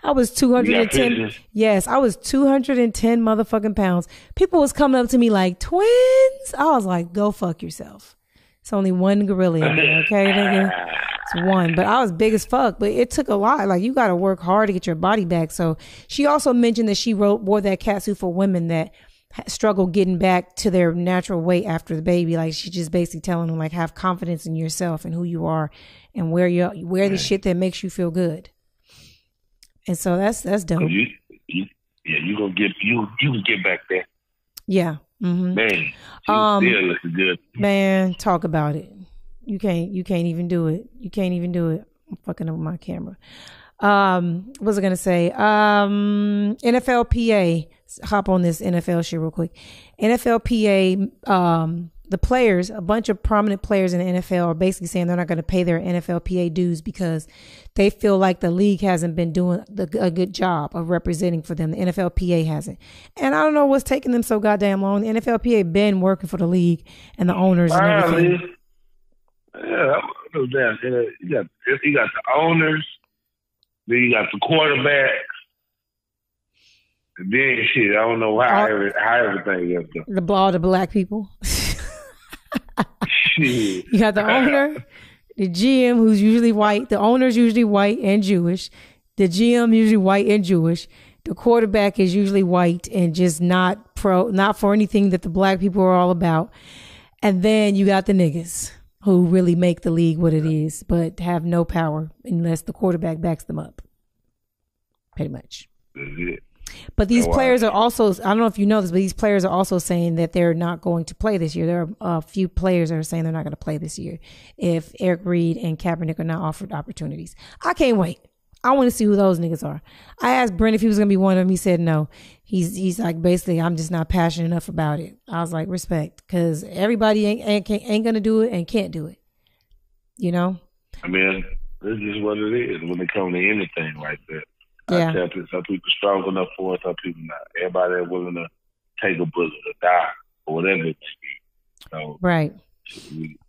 I was 210. Yes, I was 210 motherfucking pounds. People was coming up to me like twins. I was like, go fuck yourself. It's only one gorilla in there, okay, nigga? It's one. But I was big as fuck. But it took a lot. Like, you got to work hard to get your body back. So she also mentioned that she wore that catsuit for women that struggle getting back to their natural weight after the baby. Like, she's just basically telling them, like, have confidence in yourself and who you are and wear the shit that makes you feel good. And so that's dope. You can get back there. Yeah. Mm-hmm. Man, she still looking good. Man, talk about it. You can't even do it. I'm fucking up my camera. What was I gonna say? NFLPA. Hop on this NFL shit real quick. NFLPA. The players, a bunch of prominent players in the NFL are basically saying they're not going to pay their NFLPA dues because they feel like the league hasn't been doing a good job of representing for them. The NFLPA hasn't. And I don't know what's taking them so goddamn long. The NFLPA been working for the league and the owners and everything. Yeah, you got the owners, then you got the quarterbacks, and then shit, I don't know how everything is. All the black people. You got the owner, the GM, who's usually white. The owner's usually white and Jewish. The GM usually white and Jewish. The quarterback is usually white and just not for anything that the black people are all about. And then you got the niggas who really make the league what it is, but have no power unless the quarterback backs them up. Pretty much. That's it. But these players are also, I don't know if you know this, but these players are also saying that they're not going to play this year. There are a few players that are saying they're not going to play this year if Eric Reed and Kaepernick are not offered opportunities. I can't wait. I want to see who those niggas are. I asked Brent if he was going to be one of them. He said no. He's like, basically, I'm just not passionate enough about it. I was like, respect, because everybody ain't going to do it and can't do it. I mean, this is what it is when it comes to anything like that. Yeah. Some people strong enough for it, some people not. Everybody willing to take a bullet or die or whatever it is. So, right.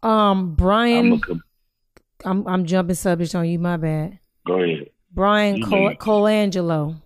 Brian, I'm jumping subjects on you. My bad. Go ahead. Brian Colangelo,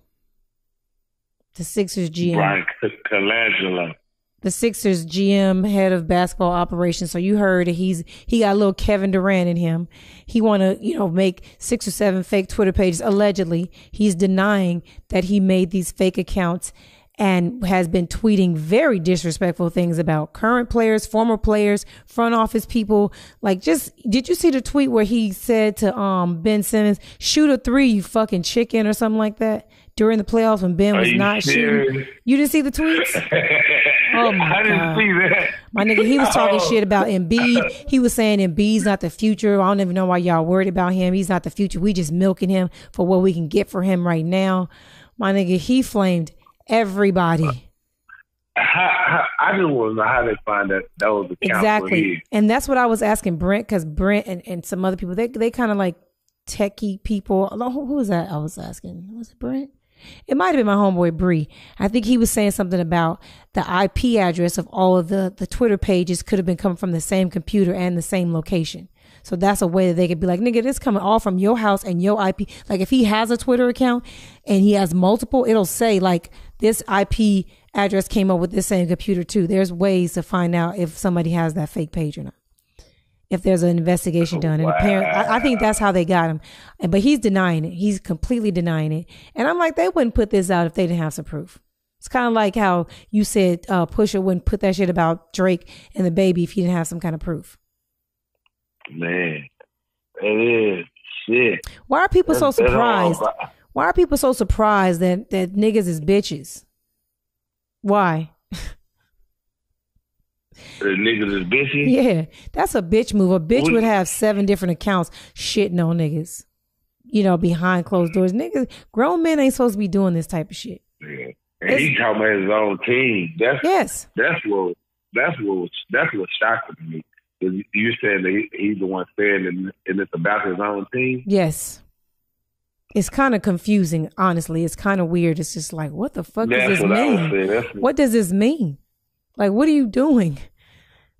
the Sixers GM. Brian Colangelo. the Sixers GM, head of basketball operations. So you heard that he got a little Kevin Durant in him. He want to, make 6 or 7 fake Twitter pages. Allegedly, he's denying that he made these fake accounts and has been tweeting very disrespectful things about current players, former players, front office people. Like, did you see the tweet where he said to Ben Simmons, "Shoot a 3, you fucking chicken," or something like that during the playoffs when Ben was not shooting? You didn't see the tweets? Oh my God. I didn't see that. My nigga, he was talking shit about Embiid. He was saying Embiid's not the future. I don't even know why y'all worried about him. He's not the future. We just milking him for what we can get for him right now. My nigga, he flamed everybody. I just want to know how they find that was the count. Exactly. And that's what I was asking Brent, because Brent and some other people, they kind of like techie people. Who was that I was asking? Was it Brent? It might have been my homeboy Bree. I think he was saying something about the IP address of all of the Twitter pages could have been coming from the same computer and the same location. So that's a way that they could be like, nigga, this coming all from your house and your IP. Like if he has a Twitter account and he has multiple, it'll say like this IP address came up with this same computer too. There's ways to find out if somebody has that fake page or not, if there's an investigation done. And apparently, I think that's how they got him. But he's denying it. He's completely denying it. And I'm like, they wouldn't put this out if they didn't have some proof. It's kind of like how you said Pusha wouldn't put that shit about Drake and the baby if he didn't have some kind of proof. Man, it is shit. Why are people so surprised? Why are people so surprised that niggas is bitches? Why? The niggas is bitches? Yeah, that's a bitch move. A bitch would have 7 different accounts shitting on niggas, behind closed doors. Niggas, grown men ain't supposed to be doing this type of shit. Yeah, and he talking about his own team. That's what shocked me. You said that he's the one saying and it's about his own team? Yes. It's kind of confusing, honestly. It's kind of weird. It's just like, what the fuck does this mean? What does this mean? Like, what are you doing?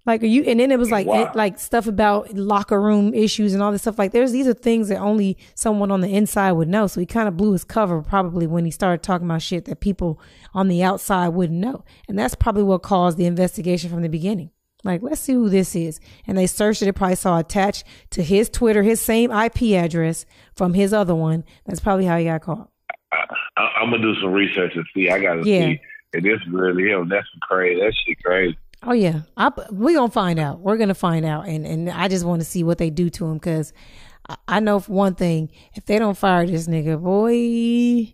Like, are you? And then it was like, like stuff about locker room issues and all this stuff. Like, these are things that only someone on the inside would know. So he kind of blew his cover probably when he started talking about shit that people on the outside wouldn't know. And that's probably what caused the investigation from the beginning. Like, let's see who this is. And they searched it. They probably saw attached to his Twitter, his same IP address from his other one. That's probably how he got caught. I'm going to do some research and see. I got to see if this is really him. That's crazy. That shit crazy. Oh, yeah. We're going to find out. We're going to find out. And I just want to see what they do to him, because I know for one thing, if they don't fire this nigga, boy,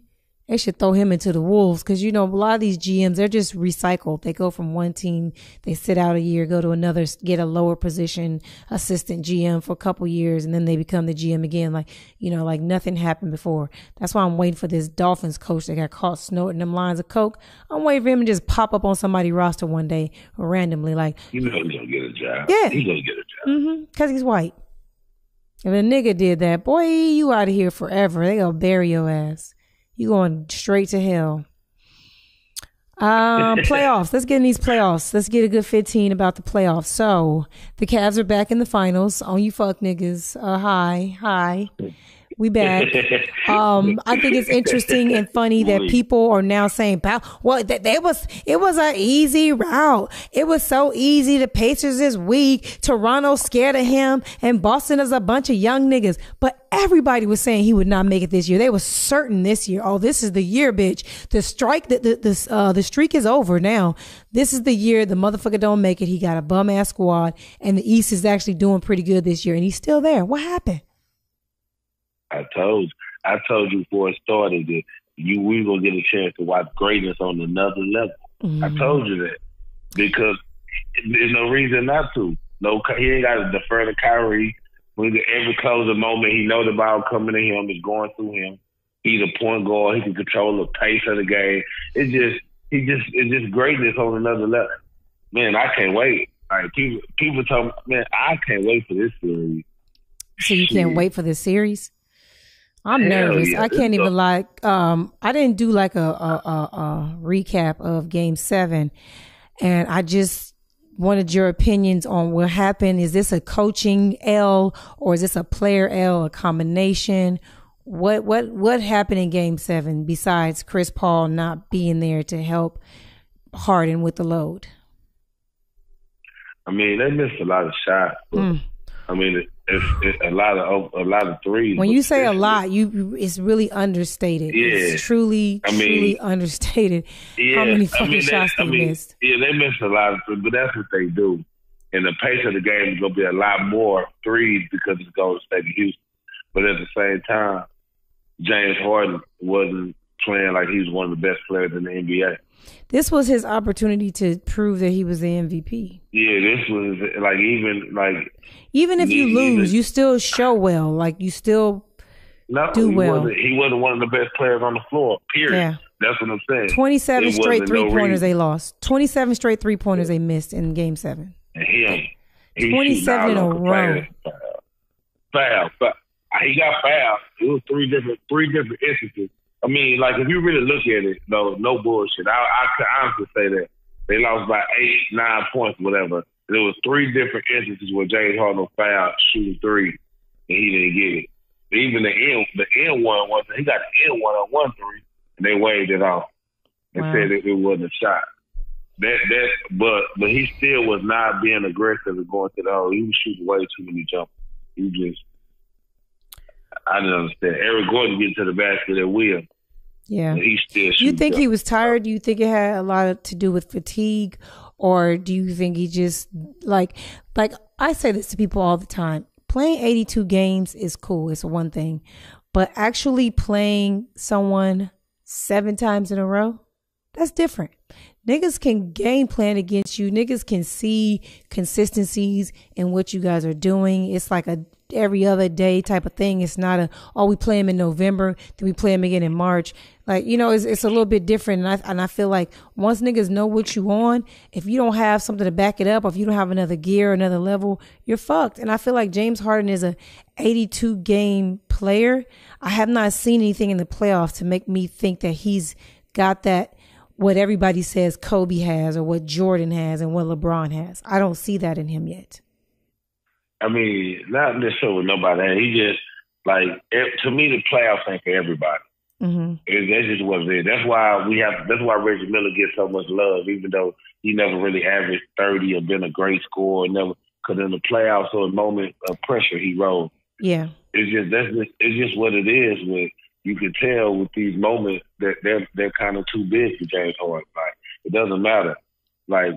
they should throw him into the wolves, because, a lot of these GMs, they're just recycled. They go from one team, they sit out a year, go to another, get a lower position assistant GM for a couple years, and then they become the GM again. Like, like nothing happened before. That's why I'm waiting for this Dolphins coach that got caught snorting them lines of coke. I'm waiting for him to just pop up on somebody's roster one day randomly. Like, he's going to get a job. Yeah. He's going to get a job. Because he's white. If a nigga did that, boy, you out of here forever. They gonna bury your ass. You going straight to hell. Playoffs. Let's get in these playoffs. Let's get a good 15 about the playoffs. So the Cavs are back in the finals. On you fuck niggas. Hi. We back. I think it's interesting and funny that people are now saying, well, it was an easy route. It was so easy. The Pacers is weak. Toronto's scared of him, and Boston is a bunch of young niggas. But everybody was saying he would not make it this year. They were certain this year. Oh, this is the year, bitch. The strike, the streak is over now. This is the year the motherfucker don't make it. He got a bum ass squad, and the East is actually doing pretty good this year, and he's still there. What happened? I told you before it started that we were gonna get a chance to watch greatness on another level. I told you that because there's no reason not to. No, he ain't got to defer to Kyrie. When every closing moment, he know the ball coming to him is going through him. He's a point guard. He can control the pace of the game. It's just greatness on another level. Man, I can't wait. Like people tell me, man, I can't wait for this series. So you can't wait for this series? I'm nervous. Yeah, I can't even I didn't do like a recap of Game 7, and I just wanted your opinions on what happened. Is this a coaching L or is this a player L, a combination? What happened in Game 7 besides Chris Paul not being there to help Harden with the load? I mean, they missed a lot of shots. But, I mean, it's a lot of threes. When you say a lot, it's really understated. Yeah. It's truly understated. Yeah, how many fucking shots they missed. Yeah, they missed a lot of threes, but that's what they do. And the pace of the game is going to be a lot more threes because it's Golden State and Houston. But at the same time, James Harden wasn't playing like he was one of the best players in the NBA. This was his opportunity to prove that he was the MVP. Yeah, this was even if you lose, you still show well. Like you still do well. He wasn't one of the best players on the floor. Period. Yeah. That's what I'm saying. 27 straight 3-pointers they lost. 27 straight 3-pointers they missed in Game 7. And he 27 in a row. Foul. He got fouled. It was three different instances. I mean, like, if you really look at it, no bullshit. I could honestly say that they lost by 8-9 points, whatever. There was 3 different instances where James Harden fouled shooting 3, and he didn't get it. Even the N one wasn't. He got the N one on 1 3, and they waved it off and said it wasn't a shot. But he still was not being aggressive and going to the hole. He was shooting way too many jumpers. I didn't understand. Eric Gordon getting to the basket at will. Yeah. He still shooting. You think he was tired? Do you think it had a lot to do with fatigue? Or do you think he just, like I say this to people all the time. Playing 82 games is cool. It's one thing. But actually playing someone 7 times in a row, that's different. Niggas can game plan against you. Niggas can see consistencies in what you guys are doing. It's like a every other day type of thing. It's not we play him in November, then we play him again in March. Like, it's a little bit different. And I feel like once niggas know what you on, if you don't have something to back it up, or if you don't have another gear, another level, you're fucked. And I feel like James Harden is a 82 game player. I have not seen anything in the playoffs to make me think that he's got that, what everybody says Kobe has or what Jordan has and what LeBron has. I don't see that in him yet. I mean, not necessarily with nobody. He just, to me, the playoffs ain't for everybody. Mm-hmm. That's just what it is. That's why Reggie Miller gets so much love, even though he never really averaged 30 or been a great scorer. Because in the playoffs or a moment of pressure, he rose. Yeah. It's just what it is. You can tell with these moments that they're kind of too big for James Harden. Like, it doesn't matter. Like,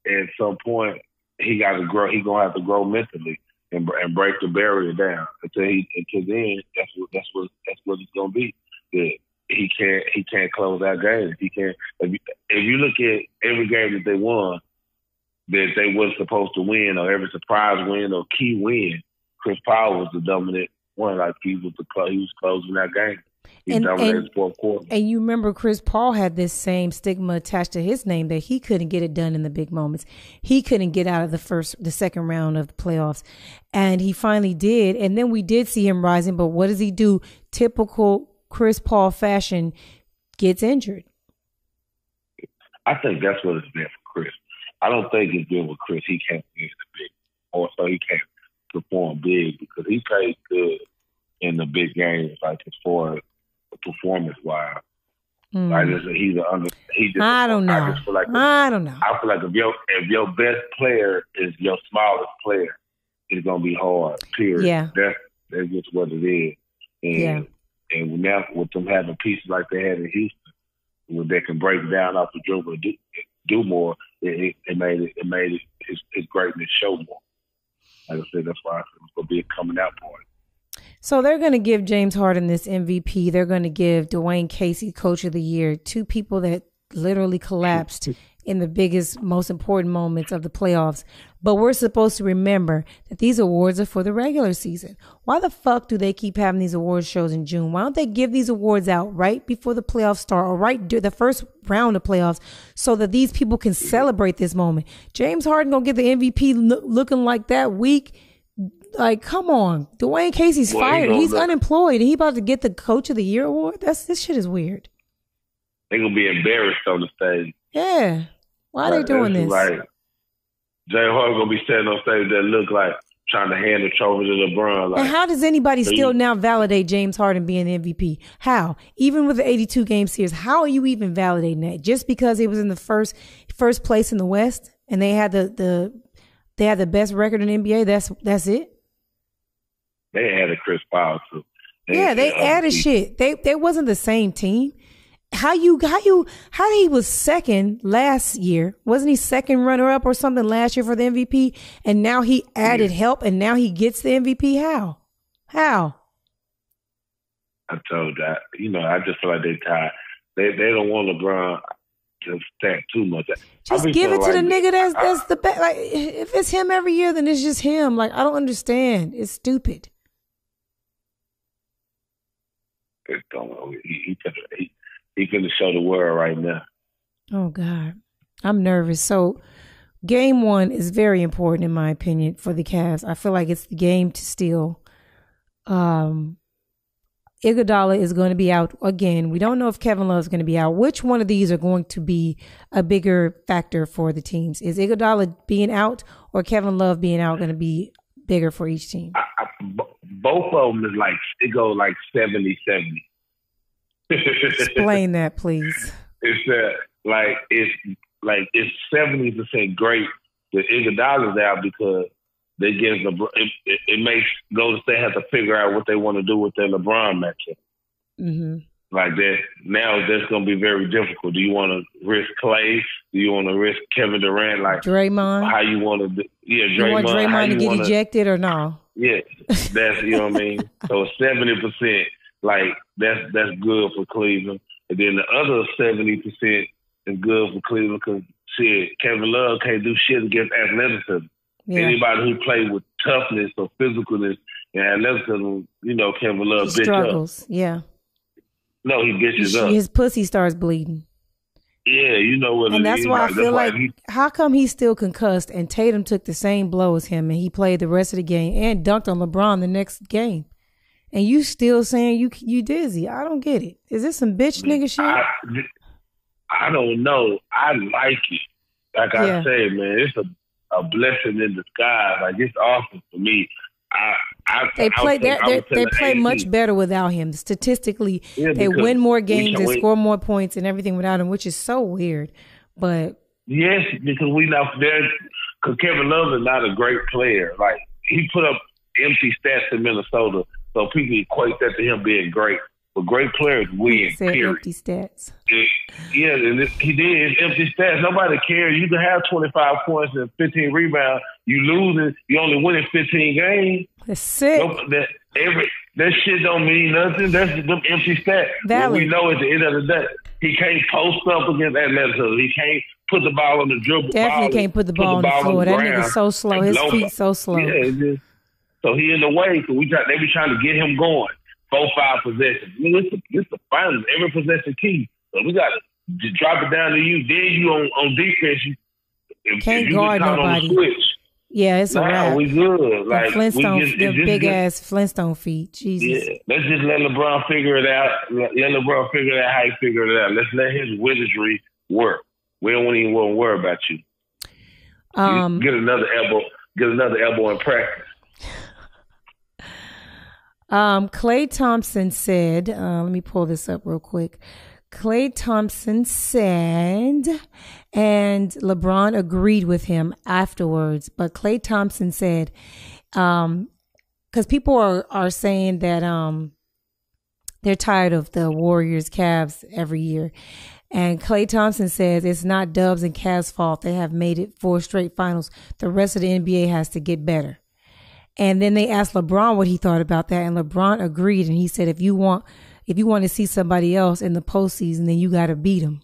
at some point, he got to grow. He gonna have to grow mentally and break the barrier down. Until then, that's what it's gonna be. That he can't close out games. He can't. If you look at every game that they won, that they wasn't supposed to win, or every surprise win or key win, Chris Paul was the dominant one. Like he was closing that game. He dominated the fourth quarter. And you remember Chris Paul had this same stigma attached to his name that he couldn't get it done in the big moments. He couldn't get out of the second round of the playoffs. And he finally did. And then we did see him rising. But what does he do? Typical Chris Paul fashion, gets injured. I think that's what it's been for Chris. I don't think it's been with Chris. He can't win the big. Also, he can't perform big because he plays good in the big games, like as far as performance-wise. I don't know. I don't know. I feel like if your best player is your smallest player, it's gonna be hard. Period. Yeah. That's just what it is. And now with them having pieces like they had in Houston, where they can break down off the dribble and do more, it made his greatness show more. Like I said, that's why it's gonna be a coming out party. So they're going to give James Harden this MVP. They're going to give Dwayne Casey Coach of the Year, 2 people that literally collapsed in the biggest, most important moments of the playoffs. But we're supposed to remember that these awards are for the regular season. Why the fuck do they keep having these award shows in June? Why don't they give these awards out right before the playoffs start or right the first round of playoffs so that these people can celebrate this moment? James Harden going to get the MVP looking like that week. Like, come on. Dwayne Casey's fired. He's unemployed. And he about to get the Coach of the Year award? This shit is weird. They're going to be embarrassed on the stage. Yeah. Why are they doing this? Like, James Harden going to be standing on stage that look like trying to hand the trophy to LeBron. Like, and how does anybody still now validate James Harden being the MVP? How? Even with the 82 game series, how are you even validating that? Just because it was in the first place in the West and they had the They had the best record in the NBA. That's it. They added Chris Paul too. They added shit. They wasn't the same team. How he was second last year? Wasn't he second runner up or something last year for the MVP? And now he added help, and now he gets the MVP. How? I told that. I just feel like they tired. They don't want LeBron to stack too much. Just give it to the nigga that's the best. Like, if it's him every year, then it's just him. Like, I don't understand. It's stupid. He finna show the world right now. Oh God, I'm nervous. So, game 1 is very important in my opinion for the Cavs. I feel like it's the game to steal. Iguodala is going to be out again. We don't know if Kevin Love is going to be out. Which one of these are going to be a bigger factor for the teams? Is Iguodala being out or Kevin Love being out going to be bigger for each team? Both of them is like, it goes like 70-70. Explain that, please. It's 70% great that Iguodala's out because they give LeBron. It makes Golden State have to figure out what they want to do with their LeBron matchup. Mm-hmm. Like that now, that's going to be very difficult. Do you want to risk Clay? Do you want to risk Kevin Durant? Like Draymond? How you want to do? Yeah, Draymond. You want Draymond to get ejected or no? Yeah, that's what I mean. So 70%. Like, that's good for Cleveland. And then the other 70% is good for Cleveland because, shit, Kevin Love can't do shit against athleticism. Yeah. Anybody who plays with toughness or physicalness and athleticism, Kevin Love bitch struggles. Up. Yeah. No, he bitches up. His pussy starts bleeding. Yeah, you know what it is. And that's why I feel like, how come he's still concussed and Tatum took the same blow as him and he played the rest of the game and dunked on LeBron the next game? And you still saying you dizzy. I don't get it. Is this some bitch nigga shit? I don't know. I like it. Like I said, man, it's a blessing in disguise. Like, it's awesome for me. They play much better wwithout him. Statistically, they win more games and score more points and everything without him, which is so weird. But yes, because we not there. Because Kevin Love is not a great player. Like, he put up empty stats in Minnesota. So people equate that to him being great. But great players win, period. Empty stats. And he did empty stats. Nobody cares. You can have 25 points and 15 rebounds. You losing, you only winning 15 games. That's sick. That shit don't mean nothing. That's them empty stats. Valid. We know at the end of the day, he can't post up against athleticism. He can't put the ball on the dribble. Definitely can't put the ball on the floor. That nigga's so slow. His feet so slow. Yeah, so he in the way. So they be trying to get him going. 4-5 possessions. I mean, it's the finals. Every possession key. So we got to drop it down to you. Then you on defense. Can't guard nobody. Yeah, it's a wrap. We good. Like, big ass Flintstone feet. Jesus. Yeah, let's just let LeBron figure it out. Let LeBron figure it out how he figured it out. Let's let his wizardry work. We don't even want to worry about you. Get another elbow in practice. Klay Thompson said, let me pull this up real quick. Klay Thompson said, and LeBron agreed with him afterwards, but Klay Thompson said, because people are saying that they're tired of the Warriors Cavs every year. And Klay Thompson says it's not Dubs and Cavs' fault. They have made it 4 straight finals. The rest of the NBA has to get better. And then they asked LeBron what he thought about that, and LeBron agreed. And he said, if you want to see somebody else in the postseason, then you got to beat them.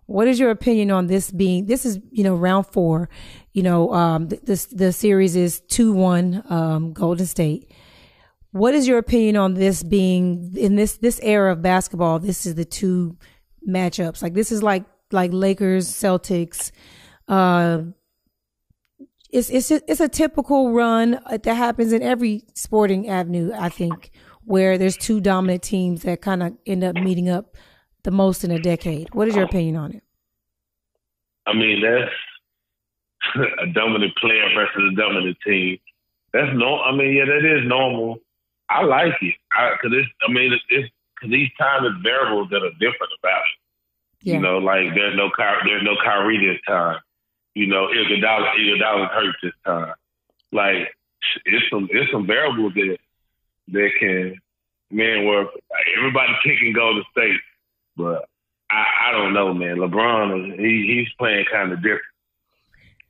What is your opinion on this being? This is round 4. The series is 2-1 Golden State. What is your opinion on this being in this era of basketball? This is the 2 matchups. Like, this is like Lakers Celtics. It's a typical run that happens in every sporting avenue, I think, where there's 2 dominant teams that kind of end up meeting up the most in a decade. What is your opinion on it? I mean, that's a dominant player versus a dominant team. That's that is normal. I like it because these time is variables that are different about it. Yeah. Like there's no Kyrie this time. Iguodala hurt this time. Like, it's some variables that can, where everybody picking Golden State, but I don't know, man. LeBron, he's playing kind of different.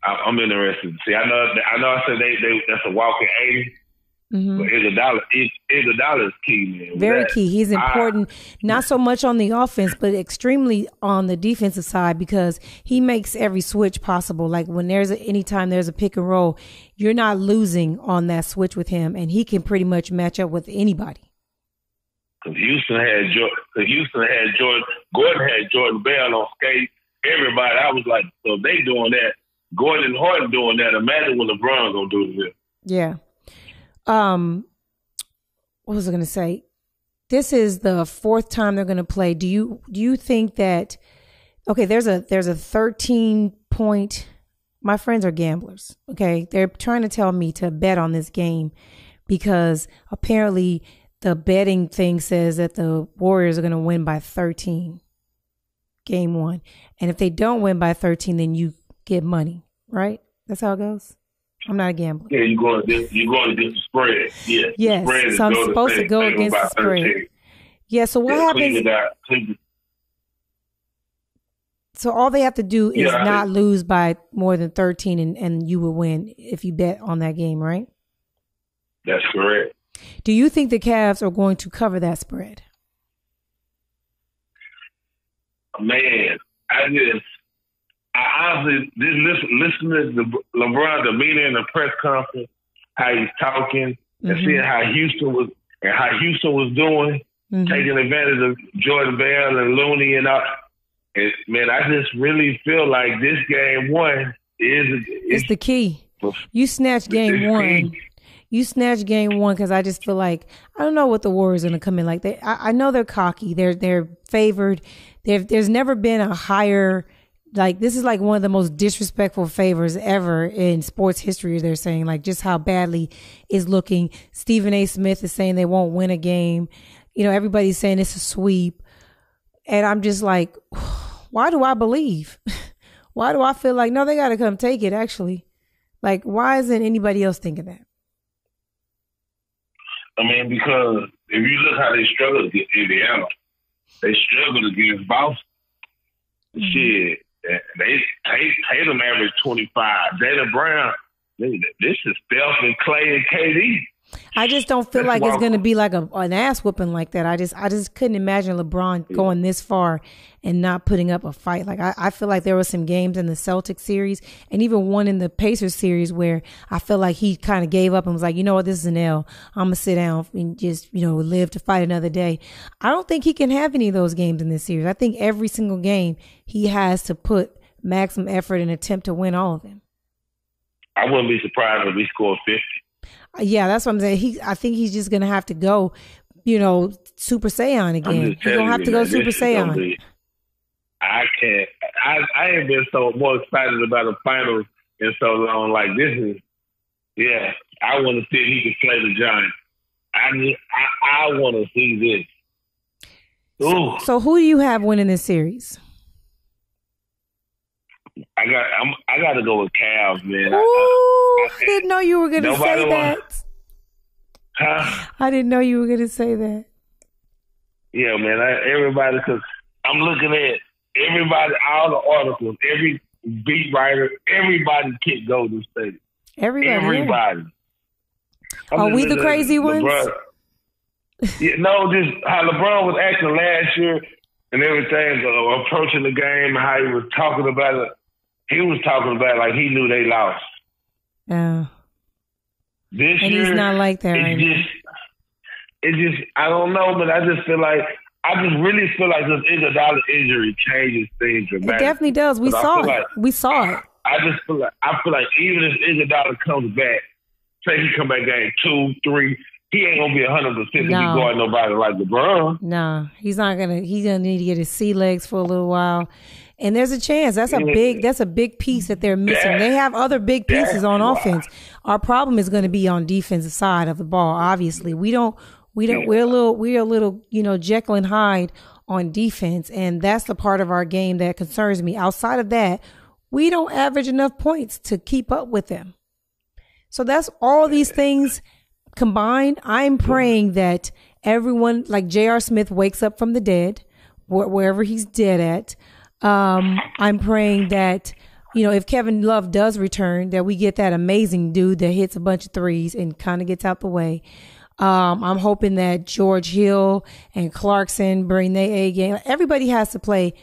I'm interested to see. I know. I said that's a walking 80. Mm-hmm. But Iguodala is key, man. Very key. He's important, not so much on the offense, but extremely on the defensive side because he makes every switch possible. Like when anytime there's a pick and roll, you're not losing on that switch with him, and he can pretty much match up with anybody. Because Houston had Jordan. Gordon had Jordan Bell on skate. Everybody, I was like, so if they doing that, Gordon and Harden doing that. Imagine what LeBron gonna do to them. Yeah. What was I gonna say? This is the fourth time they're gonna play. Do you think that? Okay, there's a 13-point. My friends are gamblers. Okay, they're trying to tell me to bet on this game because apparently the betting thing says that the Warriors are going to win by 13 game one. And if they don't win by 13, then you get money, right? That's how it goes. I'm not a gambler. Yeah, you're going to get the spread. Yeah. Yes, spread so I'm supposed to go against the spread. 13. Yeah, so what happens? So all they have to do is not lose by more than 13 and you will win if you bet on that game, right? That's correct. Do you think the Cavs are going to cover that spread? Man, I honestly listening to LeBron demeanor in the press conference, how he's talking, and seeing how Houston was doing, taking advantage of Jordan Bell and Looney and all. And, man, I just really feel like this game one is the key. You snatched game one. You snatched game one because I just feel like I don't know what the Warriors are going to come in like. I know they're cocky. They're favored. There's never been a higher, like, this is like one of the most disrespectful favors ever in sports history. They're saying like just how badly is looking. Stephen A. Smith is saying they won't win a game. Everybody's saying it's a sweep. And I'm just like, why do I believe? Why do I feel like, no, they got to come take it, actually? Like, why isn't anybody else thinking that? I mean, because if you look how they struggled against Indiana, they struggled against Boston. Shit, Tatum averaged 25. Jalen Brown, this is Steph and Clay and KD. I just don't feel like it's going to be like an ass whooping like that. I just couldn't imagine LeBron going this far and not putting up a fight. Like I feel like there were some games in the Celtics series and even one in the Pacers series where I feel like he kind of gave up and was like, you know what, this is an L. I'm going to sit down and just, live to fight another day. I don't think he can have any of those games in this series. I think every single game he has to put maximum effort and attempt to win all of them. I wouldn't be surprised if he scored 50. Yeah, that's what I'm saying. I think he's just going to have to go, Super Saiyan again. He's going to have to go Super Saiyan. I can't. I ain't been so more excited about the finals in so long. Like, this is, yeah, I want to see if he can play the Giants. I want to see this. Ooh. So who do you have winning this series? I got to go with Cavs, man. I didn't know you were going to say that. Huh? I didn't know you were going to say that. Yeah, man. Everybody, because I'm looking at everybody, all the articles, every beat writer, everybody kicked Golden State. Everybody. Yeah. Are we the crazy ones? Yeah, no, just how LeBron was acting last year and everything, approaching the game and how he was talking about it. He was talking about it like he knew they lost. Yeah. This and year, he's not like that right now. It just, I don't know, but I just feel like, really feel like this Iguodala injury changes things dramatically. It definitely does. We saw it. We saw it. I feel like even if Iguodala comes back, say he come back game 2, 3, he ain't gonna be 100% if he guard nobody like LeBron. No, he's not gonna. He's gonna need to get his sea legs for a little while. And there's a chance. That's a big piece that they're missing. They have other big pieces on offense. Our problem is going to be on defensive side of the ball. Obviously, we're a little, Jekyll and Hyde on defense, and that's the part of our game that concerns me. Outside of that, We don't average enough points to keep up with them. So that's all these things combined. I'm praying that everyone, like J.R. Smith, wakes up from the dead, wherever he's dead at. I'm praying that, if Kevin Love does return, that we get that amazing dude that hits a bunch of threes and kind of gets out the way. I'm hoping that George Hill and Clarkson bring their A game. Everybody has to play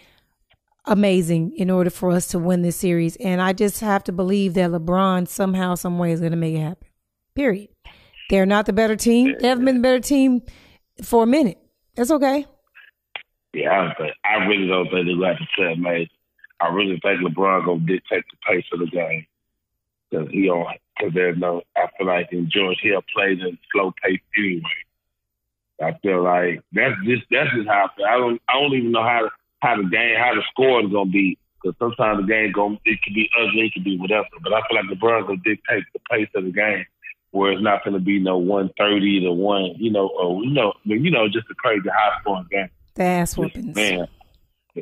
amazing in order for us to win this series. And I just have to believe that LeBron somehow, some way is going to make it happen. Period. They're not the better team. They haven't been the better team for a minute. That's okay. Yeah, but I really don't think they're going to play amazing. I really think LeBron going to dictate the pace of the game. Because there's no, I feel like in George Hill plays in slow pace anyway. I feel like that's just how I feel. I don't even know how the score is gonna be, because sometimes the game it can be ugly, it can be whatever. But I feel like LeBron's gonna dictate the pace of the game, where it's not gonna be no 130 to 1, just a crazy high scoring game. The ass whoopings. Man,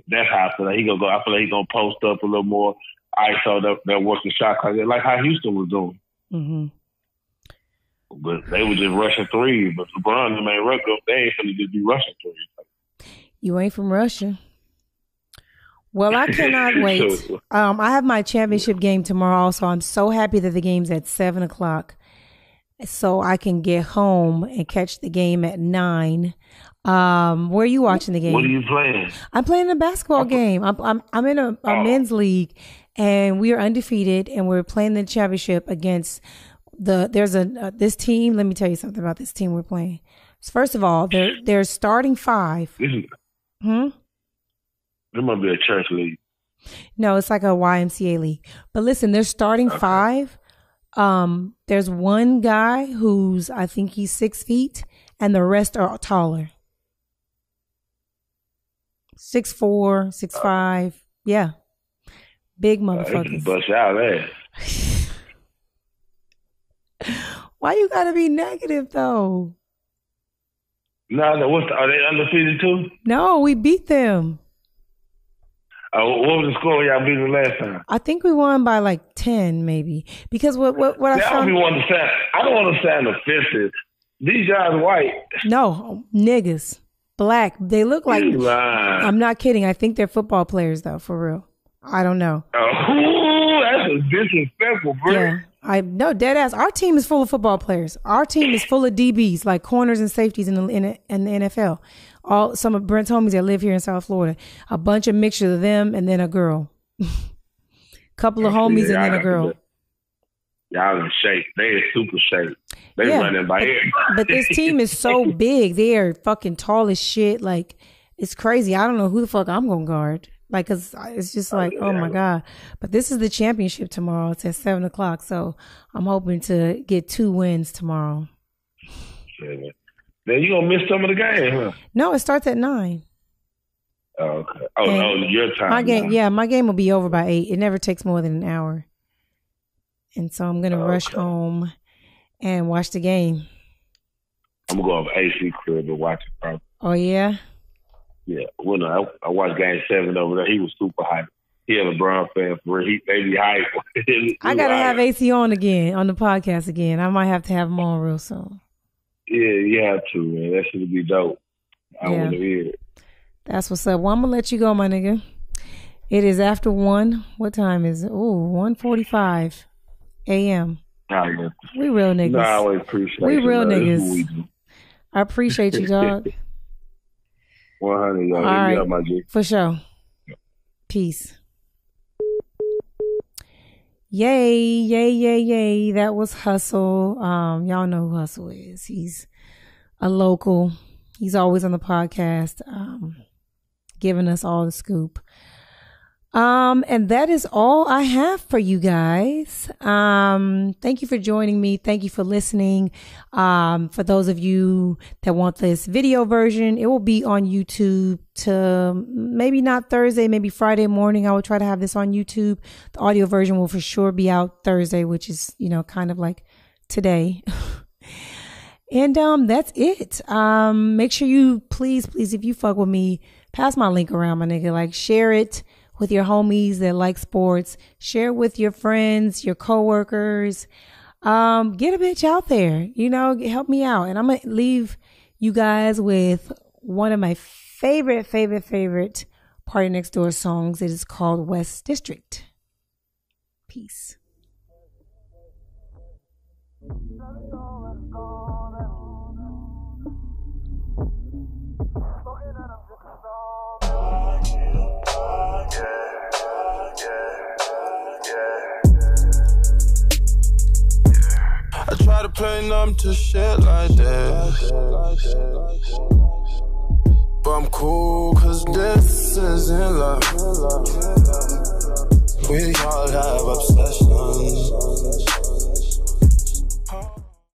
that's how I feel like I feel like he's gonna post up a little more, ISO that working shot like how Houston was doing. Mm-hmm. But they were just rushing threes. But LeBron, they ain't finna just be rushing threes. You ain't from Russia. Well, I cannot wait. I have my championship game tomorrow, so I'm so happy that the game's at 7:00, so I can get home and catch the game at 9. Where are you watching the game? What are you playing? I'm playing a basketball game. I'm in a men's league, and we are undefeated, and we're playing the championship against this team. Let me tell you something about this team we're playing. First of all, they're starting 5. It might be a church league. No, it's like a YMCA league. But listen, they're starting 5. There's one guy who's, I think he's 6 feet, and the rest are taller. 6'4", 6'5". Yeah. Big motherfuckers. Bust out there. Why you gotta be negative though? No, are they undefeated too? No, we beat them. What was the score y'all beat the last time? I think we won by like 10, maybe. Because what I found. I don't want to sound offensive. These guys are white. No, niggas, black. They look like. You lying. I'm not kidding. I think they're football players though, for real. I don't know. That's a disrespectful, bro. Yeah. No, dead ass. Our team is full of football players. Our team is full of DBs, like corners and safeties in the NFL. Some of Brent's homies that live here in South Florida. A bunch of mixture of them and then a girl. Couple of homies and then a girl. Y'all in shape. They in super shape. They running by everybody. But this team is so big. They are fucking tall as shit. Like, it's crazy. I don't know who the fuck I'm going to guard. Like, cause it's just like, oh my God. But this is the championship tomorrow. It's at 7:00. So I'm hoping to get 2 wins tomorrow. Yeah. Then you gonna miss some of the game, huh? No, it starts at 9. Oh, okay. Oh, your time. My game, my game will be over by 8. It never takes more than an hour. And so I'm gonna rush home and watch the game. I'm gonna go over AC crib and watch it, bro. Oh yeah? Yeah. Well, no, I watched Game 7 over there. He was super hype. He a LeBron fan for real. They be hype. I gotta have AC on again on the podcast again. I might have to have him on real soon. Yeah, you have to, man. That should be dope. I want to hear it. That's what's up. Well, I'm gonna let you go, my nigga. It is after 1. What time is it? Ooh, 1:45 a.m. Oh, yeah. We real niggas. No, I always appreciate we real niggas. I appreciate you, dog. 100, y'all. All right, my G. For sure. Peace. Yay, yay, yay, yay. That was Hustle. Y'all know who Hustle is. He's a local. He's always on the podcast, giving us all the scoop. And that is all I have for you guys. Thank you for joining me. Thank you for listening. For those of you that want this video version, it will be on YouTube to maybe not Thursday, maybe Friday morning. I will try to have this on YouTube. The audio version will for sure be out Thursday, which is, kind of like today. And, that's it. Make sure you please, if you fuck with me, pass my link around, my nigga, like share it with your homies that like sports. Share with your friends, your coworkers. Get a bitch out there, you know, help me out. And I'm going to leave you guys with one of my favorite Party Next Door songs. It is called West District. Peace. I try to play numb to shit like this, but I'm cool cause this isn't love. We all have ups